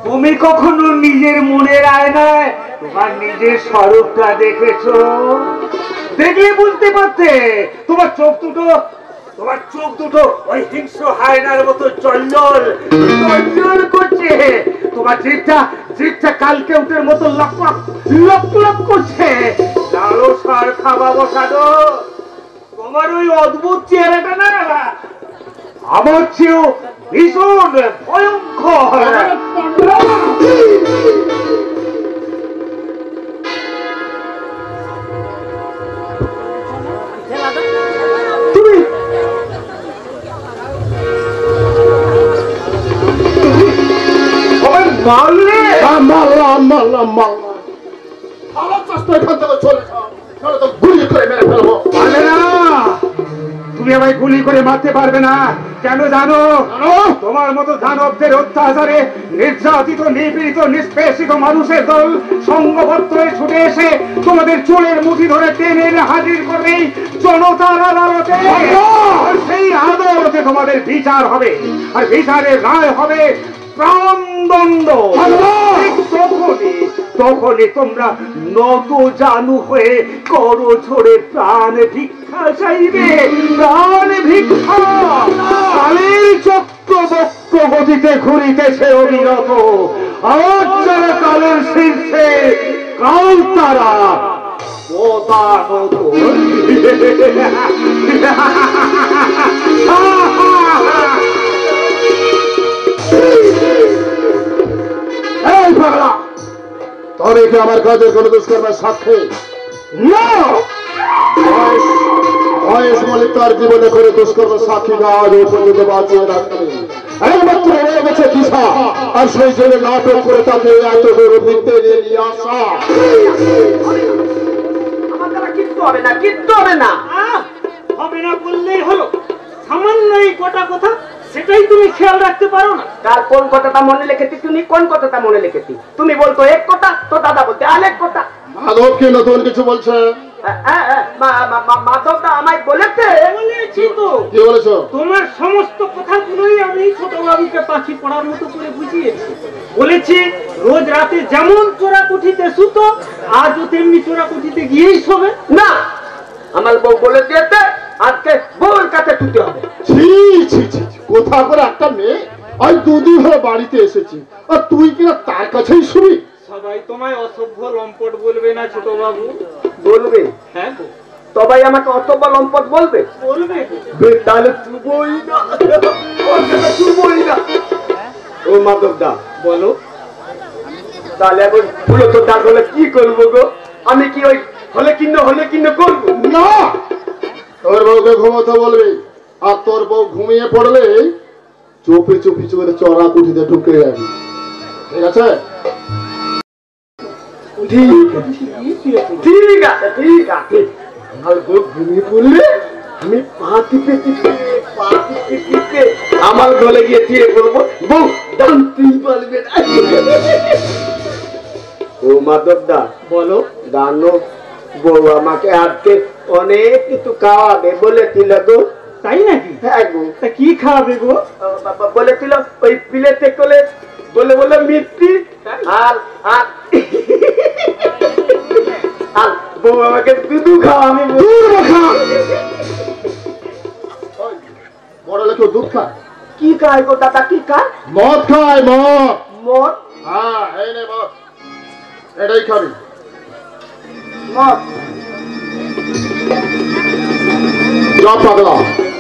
[SPEAKER 4] তুমি কখনো নিজের মনের আয়নায় তোমার নিজের স্বরূপটা দেখেছো? দেখলে বুঝতে পারতে তোমার চোখ দুটো ওই হিংস্র হায়নার মতো চঞ্চল করছে। তোমার জিভটা কালকে উটের মতো লক করছে। লালসার খাওয়া বসানো তোমার ওই অদ্ভুত চেহারাটা না আমার চেয়েও ভীষণ ভয়ঙ্কর।
[SPEAKER 6] সম্মান ভালো চেষ্টা এখান থেকে চলে যাও, তাহলে তো গুলি করে মেরে ফেলবো।
[SPEAKER 4] পারবে না, তুমি আমায় গুলি করে মারতে পারবে না। কেন জানো? তোমার মতো দানবদের অত্যাচারে নির্যাতিত, নিপীড়িত, নিষ্পেষিত মানুষের দল সংঘবদ্ধ হয়ে ছুটে এসে তোমাদের চুলের মুঠি ধরে টেনে এনে হাজির করবে জনতার আদালতে। আর সেই আদালতে তোমাদের বিচার হবে, আর বিচারের রায় হবে প্রাণদণ্ড। তখনই তোমরা নত জানু হয়ে করো ঝরে প্রাণ ভিক্ষা চাইবে, প্রাণ ভিক্ষা। কালের চক্রবক্র গতিতে ঘুরিতেছে অবিরত, আজ যারা কালের শীর্ষে, কাল তারা পদানত।
[SPEAKER 6] এই পাগলা, তবে কি আমার কাজের কোন দুষ্কর্মের সাক্ষী?
[SPEAKER 4] না,
[SPEAKER 6] বয়স বলে তার জীবনে করে দুষ্কর্মের সাক্ষী আজ পর্যন্ত বাঁচিয়ে রাখতে একমাত্র হয়ে গেছে দিশা, আর সেই জন্য নাটক করে তাকে এত বড় বৃত্তে নিয়ে আসা।
[SPEAKER 7] আমার দ্বারা কিচ্ছু হবে না, কিচ্ছু হবে না।
[SPEAKER 5] হবে না বললেই হলো, সামান্য এই কটা কথা সেটাই তুমি খেয়াল রাখতে পারো না।
[SPEAKER 7] তার কোন কথাটা মনে লিখেছি, তুমি কোন কথাটা মনে লিখেছি? তুমি বলতো এক কথা, তো দাদা বলতে আরেক কথা।
[SPEAKER 6] মাধব কি নতুন কিছু বলছে?
[SPEAKER 7] মাধবটা আমায় বলেছে।
[SPEAKER 5] বলেছি তো,
[SPEAKER 6] কি বলেছো?
[SPEAKER 5] তোমার সমস্ত কথাগুলোই আমি ছোট বাবুকে পাখি পড়ার মতো করে বুঝিয়েছি। বলেছি রোজ রাতে যেমন চোরাকুঠিতে শুতো, আজও তেমনি চোরাকুঠিতে গিয়েই শোবে।
[SPEAKER 7] না, আমার বউ বলে দিয়েছে আজকে বউর কাছে ছুটি হবে।
[SPEAKER 6] ছি ছি ছি, কোথা করে একটা মেয়ে আজ দুদিন হয়ে বাড়িতে এসেছি, আর তুই কিনা তার কাছেই শুবি?
[SPEAKER 5] সবাই তোমায় অসভ্য লম্পট বলবে না ছোট বাবু?
[SPEAKER 7] বলবে?
[SPEAKER 5] হ্যাঁ
[SPEAKER 7] সবাই আমাকে অসভ্য লম্পট বলবে?
[SPEAKER 5] বলবে।
[SPEAKER 7] তাহলে চুবই না, চুবই না। ও মাধব দা
[SPEAKER 5] বলো,
[SPEAKER 7] তাহলে এখন পুরো তো তার বলে কি করবো গো? আমি কি ওই হলে কিন্ন করবো?
[SPEAKER 6] না, তোর বউকে ঘুমোতে বলবি, আর তোর বউ ঘুমিয়ে পড়লে চুপি চুপি চুপি চড়া কুঠিতে ঢুকে যাবি, ঠিক আছে?
[SPEAKER 7] ঠিক আছে, ঠিক আছে। আমার বউ ঘুমিয়ে পড়লে আমি পা টিপে আমার গলে গিয়ে দিয়ে বলবো, বউ জানতেই পারবে না। ও মাধব দা
[SPEAKER 5] বলো।
[SPEAKER 7] জানো, বউ আমাকে আজকে অনেক কিছু খাওয়াবে বলেছিল গো।
[SPEAKER 5] তাই নাকি?
[SPEAKER 7] হ্যাঁ গো।
[SPEAKER 5] তা কি খাওয়াবে গো?
[SPEAKER 7] বলেছিল ওই প্লেটে করে বলে বলে মিষ্টি আর আর আর বউ আমাকে দুধু খাওয়াবে।
[SPEAKER 6] বড় লোক দুধ খায়?
[SPEAKER 7] কি খায় গো দাদা, কি খায়?
[SPEAKER 6] মদ খায়, মদ।
[SPEAKER 7] মদ?
[SPEAKER 6] হ্যাঁ, এই নে মদ, এটাই খাবি।
[SPEAKER 7] মদ?
[SPEAKER 6] যা পাগলা,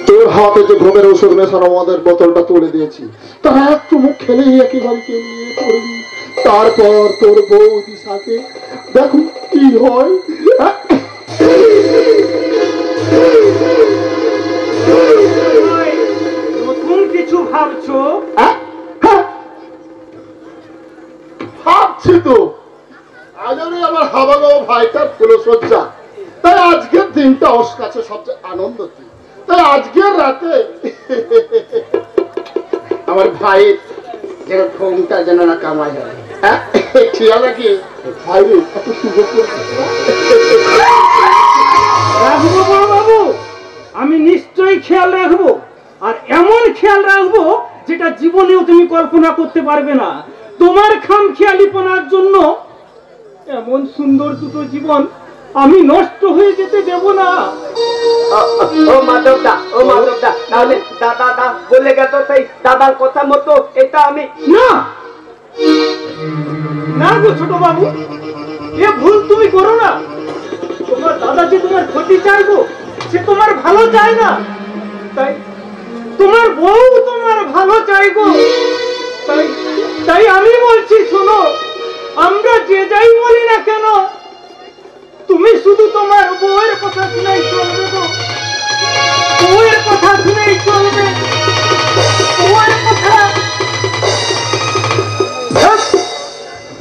[SPEAKER 6] তোর হাতে যে ঘুমের ওষুধ মেশানো মদের বোতলটা তুলে দিয়েছি, তার এক চুমুক খেলেই একেবারে নিয়ে পড়বি। তারপর তোর বউ দিশাকে দেখো কি হয়।
[SPEAKER 5] নতুন কিছু ভাবছো?
[SPEAKER 6] ভাবছি তো, আজ আমার হাবাগাও ভাইটার ফুলসজ্জা, তাই আজকের দিনটা ওর কাছে সবচেয়ে আনন্দ দিন। তাই আজকের রাতে আমার ভাইয়ের যেন ঘুমটা যেন না কামাই হয়। খেয়াল রাখি ভাইরে এত সুযোগ
[SPEAKER 5] রাখবো বাবু, আমি নিশ্চয়ই খেয়াল রাখবো, আর এমন খেয়াল রাখবো যেটা জীবনেও তুমি কল্পনা করতে পারবে না। তোমার খামখেয়ালিপনার জন্য এমন সুন্দর দুটো জীবন আমি নষ্ট হয়ে যেতে দেব না।
[SPEAKER 7] ও মাধব দা, তাহলে দাদা বলে গেল, সেই দাদার কথা মতো এটা আমি
[SPEAKER 5] না না গো ছোট বাবু, এ ভুল তুমি করো না। তোমার দাদা যে তোমার ক্ষতি চাইবো, সে তোমার ভালো চায় না। তাই তোমার বউ তোমার ভালো চাইবো। তাই আমি বলছি, শোনো, আমরা যে যাই বলি না কেন, তুমি শুধু তোমার বউয়ের কথা শুনেই চলবে গো। বউয়ের কথা শুনেই চলবে, বউয়ের কথা।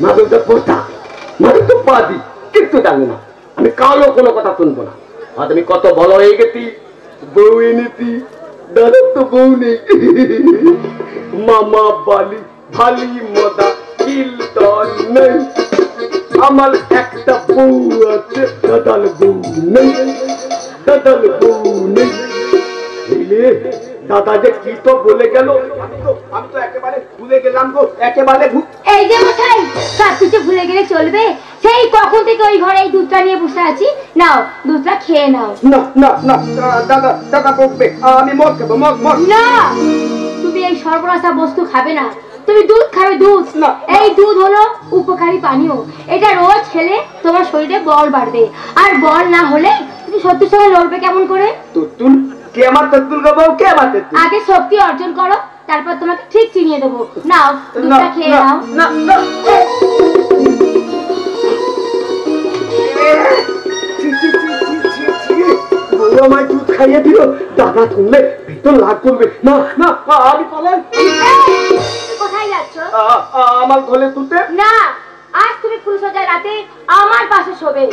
[SPEAKER 7] মাধবদা পোতা
[SPEAKER 3] টানবো না, আমি কালো কোনো কথা শুনবো না। আর তুমি কত বড় হয়ে গেছি, বউ এনেছি, দাদার তো বউ নেই। মামা বালি ভালি মদা কিলতন নেই, আমার একটা বউ আছে, দাদার বউ নেই, দাদার বউ নেই। দাদা যে কি তো বলে গেল, আমি তো একেবারে ভুলে গেলাম গো, একেবারে।
[SPEAKER 2] এই যে মশাই, সবকিছু ভুলে গেলে চলবে? সেই কখন থেকে ওই ঘরে এই দুধটা নিয়ে বসে আছি, নাও দুধটা খেয়ে নাও।
[SPEAKER 3] না না না, দাদা দাদা বকবে, আমি মদ খাবো, মদ মদ।
[SPEAKER 2] না, তুমি এই সর্বনাশা বস্তু খাবে না, তুমি দুধ খাবে, দুধ। এই দুধ হলো উপকারী পানীয়, এটা রোজ খেলে তোমার শরীরে বল বাড়বে, আর বল না হলে তুমি শত্রুর সঙ্গে লড়বে কেমন করে?
[SPEAKER 3] তুতুল কে আমার তুতুল গো বউ, কে আমার তুতুল?
[SPEAKER 2] আগে শক্তি অর্জন করো, তারপর তোমাকে ঠিক চিনিয়ে দেবো। নাও দুধটা খেয়ে নাও।
[SPEAKER 3] না না, বউ আমায় দুধ খাইয়ে দিল, দাদা শুনলে ভীষণ লাভ করবে। না না, আমি পালাই।
[SPEAKER 2] কোথায় যাচ্ছ?
[SPEAKER 3] আমার ঘরে তুতে।
[SPEAKER 2] না, আজ তুমি ফুলসজ্জার রাতে আমার পাশে শোবে।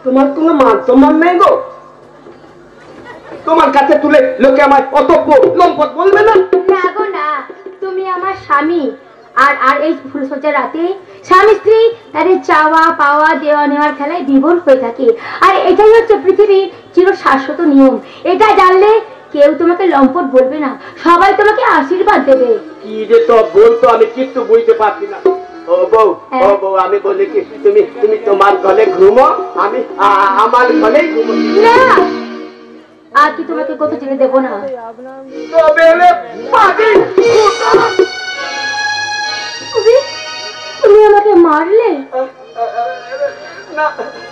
[SPEAKER 3] তোমার কোনো মান সম্মান নেই গো? তোমার কাছে তুলে লোকে আমায় অত লম্পট বলবে না?
[SPEAKER 2] না গো না, তুমি আমার স্বামী। আর এই ফুলসজ্জার রাতে স্বামী স্ত্রী তাদের চাওয়া পাওয়া দেওয়া নেওয়ার খেলায় বিভোর হয়ে থাকে, আর এটাই হচ্ছে পৃথিবীর চির শাশ্বত নিয়ম। এটা জানলে কেউ তোমাকে লম্পট বলবে না, সবাই তোমাকে আশীর্বাদ দেবে।
[SPEAKER 3] কি যে তো বলতো, আমি কিছু বুঝতে পারছি না। ও বউ, ও বউ, আমি বলি কি, তুমি তুমি তোমার ঘরে ঘুমো, আমি আমার ঘরে ঘুমো।
[SPEAKER 2] না, আর কি তোমাকে কত জেনে দেবো না। তুমি আমাকে মারলে?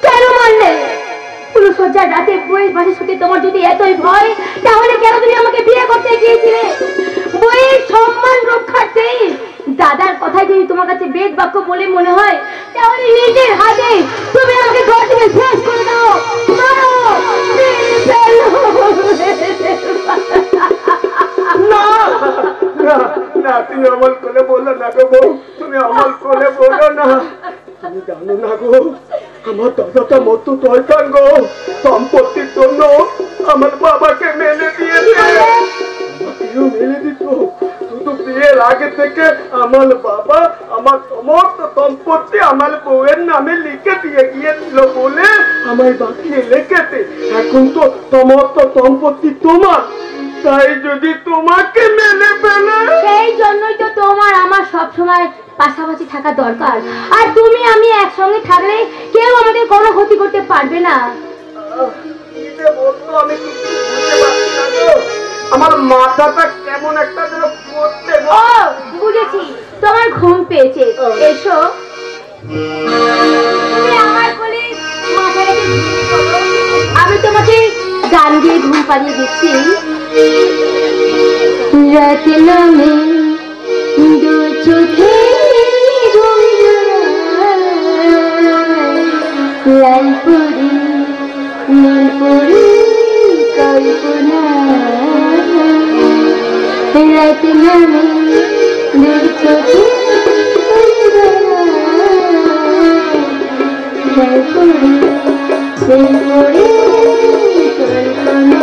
[SPEAKER 2] কেন মারলে? ফুলসজ্জার রাতে বইয়ের পাশে শুতে তোমার যদি এতই ভয়, তাহলে কেন তুমি আমাকে বিয়ে করতে গিয়েছিলে? বইয়ের সম্মান রক্ষার্থে দাদার কথাই যদি তোমার কাছে বেদ বাক্য বলে মনে হয়, তাহলে নিজের হাতে তুমি আমাকে ঘর থেকে শেষ করে দাও। মারো,
[SPEAKER 3] না না, তুমি অমল করে বলো না গো বউ, তুমি অমল করে বলো না। তুমি জানো না গো, আমার দাদাটা মতো শয়তান গো, সম্পত্তির জন্য আমার বাবাকে মেনে দিয়েছে, আমাকেও মেনে দিত। শুধু বিয়ের আগে থেকে আমার বাবা আমার সমস্ত সম্পত্তি আমার বউয়ের নামে লিখে দিয়ে গিয়েছিল বলে আমায় বাঁচিয়ে রেখেছে। এখন তো সমস্ত সম্পত্তি তোমার, তাই যদি তোমাকে মেনে ফেলে।
[SPEAKER 2] সেই জন্যই তো তোমার আমার সব সময় পাশাপাশি থাকা দরকার, আর তুমি আমি একসঙ্গে থাকলে কেউ আমাদের কোনো ক্ষতি করতে পারবে না।
[SPEAKER 3] আমার মাথাটা কেমন একটা যেন করতে।
[SPEAKER 2] ও বুঝেছি, তোমার ঘুম পেয়েছে, এসো তুমি আমার কোলে মাথা রেখে ঘুমিয়ে পড়ো, আমি তোমাকে গান দিয়ে ঘুম পাড়িয়ে দিচ্ছি। রাত নামে দু চোখে লালপুরি নীলপুরি কল্পনা, রাত নামে দু চোখে লালপুরি নীলপুরি কল্পনা,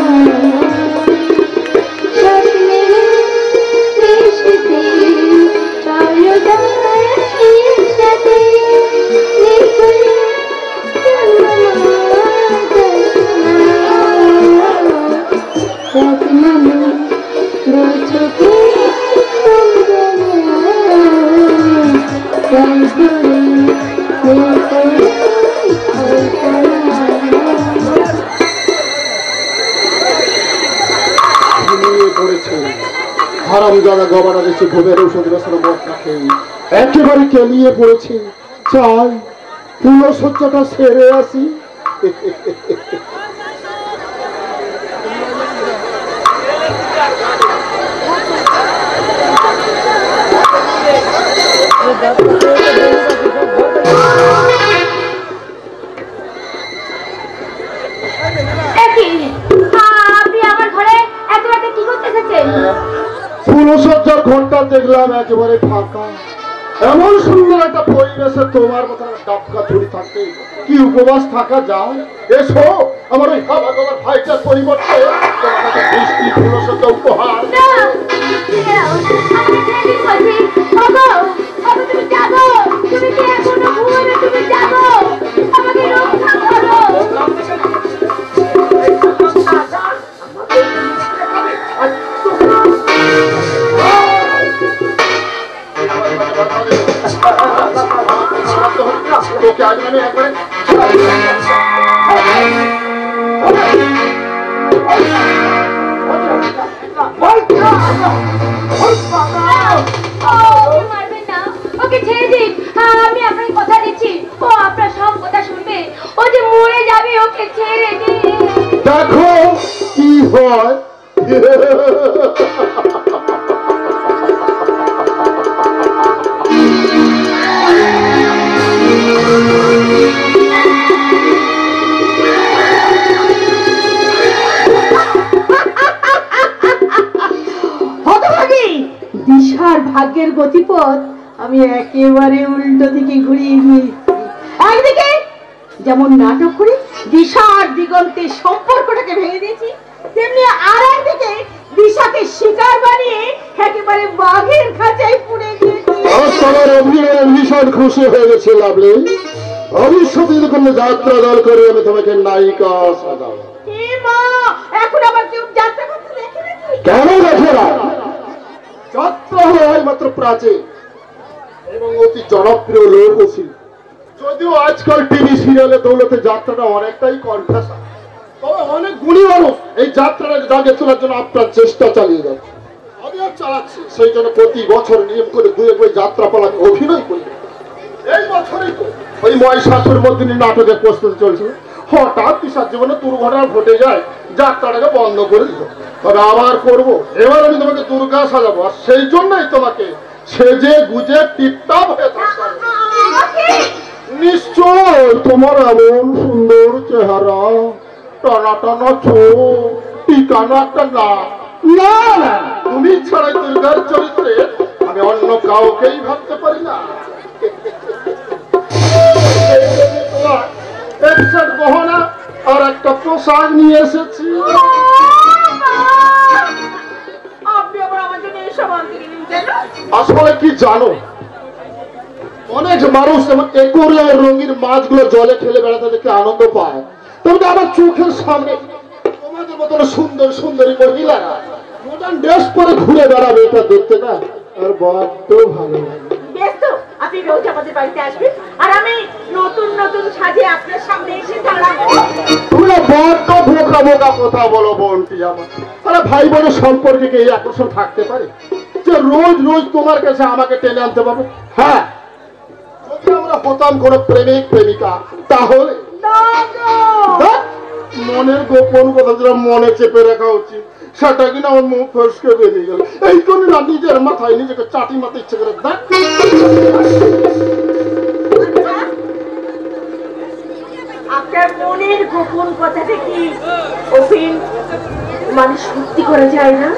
[SPEAKER 6] হারামজাদা গবারা দেশে ঘুমের ঔষধ বছর মদ রাখে একেবারে কেলিয়ে পড়েছে। চাই ফুলসজ্জাটা সেরে আসি।
[SPEAKER 2] আপনি আমার ঘরে এত রাতে কি করতে এসেছেন?
[SPEAKER 6] ফুলসজ্জার ঘন্টা দেখলাম একেবারে ফাঁকা, এমন সুন্দর একটা পরিবেশে তোমার মতো ডাবকা ছুরি থাকতে কি উপবাস থাকা যায়? এসো আমার ওই খাবার ভাইটার পরিবর্তে তোমার কাছে বৃষ্টি ফুলসজ্জা উপহার।
[SPEAKER 2] না, ছেড়ে দাও। আমাকে ছেড়ে দিন বলছি। ওগো, ওগো তুমি জাগো। তুমি কি এখনো ঘুমাবে? তুমি জাগো। আমাকে রক্ষা করো।
[SPEAKER 6] তোকে আজ আমি একবারে
[SPEAKER 2] মারবেন না, ওকে ছেড়ে দিন। আমি আপনাকে কথা দিচ্ছি, ও আপনার সব কথা শুনবে। ও যে মরে যাবে, ওকে ছেড়ে দিন।
[SPEAKER 6] দেখো কি হয়।
[SPEAKER 7] দিশার ভাগ্যের গতিপথ আমি একেবারে উল্টো দিকে ঘুরিয়ে দিয়েছি। একদিকে যেমন নাটক করে দিশার দিগন্তের সম্পর্কটাকে ভেঙে দিয়েছি, তেমনি আর একদিকে দিশাকে শিকার বানিয়ে একেবারে বাঘের খাঁচায় পুড়ে দিয়েছি।
[SPEAKER 6] তোমার অভিনয় ভীষণ খুশি হয়ে গেছে লাভলি। ভবিষ্যতে কোনো যাত্রা দল করে আমি তোমাকে নায়িকা সাজাবো।
[SPEAKER 7] মা, এখন আবার কেউ যাত্রা করতে দেখে নাকি?
[SPEAKER 6] কেন দেখে না? যাত্রা হলো মাত্র প্রাচীন এবং অতি জনপ্রিয় লোকশিল্প। যদিও আজকাল টিভি সিরিয়ালে দৌলতে যাত্রাটা অনেকটাই কণ্ঠাসা, তবে অনেক গুণী মানুষ এই যাত্রাটাকে জাগিয়ে তোলার জন্য আপনার চেষ্টা চালিয়ে যাচ্ছে। আমিও চালাচ্ছি। সেই জন্য প্রতি বছর নিয়ম করে দুয়ে বই যাত্রাপালাকে অভিনয় করি। এই বছরই তো ওই মহিষাসুর মর্দিনী নাটকের প্রস্তুতি চলছিল। হঠাৎ দিশার জীবনে দুর্ঘটনা ঘটে যায়, যাত্রাটাকে বন্ধ করে দিল। তবে আবার করবো, এবার আমি তোমাকে দুর্গা সাজাবো। আর সেই জন্যই তোমাকে সেজে গুজে টিপটাপ হয়ে থাকতে হবে। নিশ্চয় তোমার এমন সুন্দর চেহারা, টানা টানা চোখ, টিকানো একটা নাক। না না, তুমি ছাড়াই দুর্গার চরিত্রে আমি অন্য কাউকেই ভাবতে পারি না। একসাথ গহনা আর একটা পোশাক নিয়ে এসেছি।
[SPEAKER 7] আপনি আবার আমার জন্য এসব আনতে গেলেন কেন?
[SPEAKER 6] আসলে কি জানো, অনেক মানুষ যেমন একুরিয়া রঙিন মাছগুলো জলে ঠেলে বেড়াতে দেখে আনন্দ পায়, তবে আমার চোখের সামনে তোমাদের মতন সুন্দর সুন্দরী মহিলারা মডার্ন ড্রেস পরে ঘুরে বেড়াবে, এটা দেখতে না আর বড্ড ভালো লাগে।
[SPEAKER 7] বেশ তো, আপনি রোজ আমাদের বাড়িতে আসবেন আর আমি নতুন নতুন সাজে আপনার সামনে এসে দাঁড়াবো।
[SPEAKER 6] তোমরা বড্ড বোকা বোকা কথা বলো বোনটি আমার। আরে ভাই বোনের সম্পর্কে কি এই আকর্ষণ থাকতে পারে যে রোজ রোজ তোমার কাছে আমাকে টেনে আনতে পারবে? হ্যাঁ, যদি আমরা হতাম কোনো প্রেমিক প্রেমিকা তাহলে মনের গোপন কথা যেটা মনে চেপে রাখা উচিত, সেটা কিনা আমার মুখ ফসকে বেরিয়ে গেল। এই জন্য না নিজের মাথায় নিজেকে চাটি মারতে ইচ্ছে করে। দেখ,
[SPEAKER 7] আপনার মনের গোপন কথাটা কি ওপেন মানে সত্যি করা যায় না?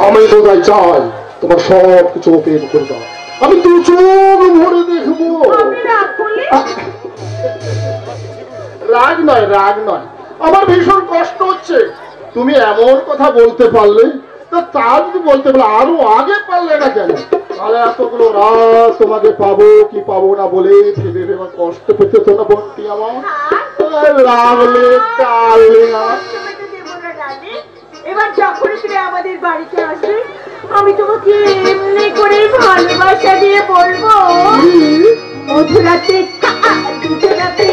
[SPEAKER 6] আমি তো তাই চাই তোমার সব কিছু ওপেন করে দাও, আমি দু চোখ ভরে দেখবো।
[SPEAKER 7] আপনি রাগ করলে?
[SPEAKER 6] রাগ নয়, রাগ নয়, আমার ভীষণ কষ্ট হচ্ছে। তুমি এমন কথা বলতে পারলে, তা যদি বলতে পারলে আরো আগে পারলে না কেন? তাহলে এতগুলো রাত তোমাকে পাবো কি পাবো না বলে ভেবে ভেবে কষ্ট পেতে তো না বলতি আমার। লাগলে ডাললে না।
[SPEAKER 7] এবার যখনই তুমি আমাদের বাড়িতে আসবে আমি তোমাকে এমনি করে ভালোবাসা দিয়ে বলবো, মধুরাতে দুধরাতে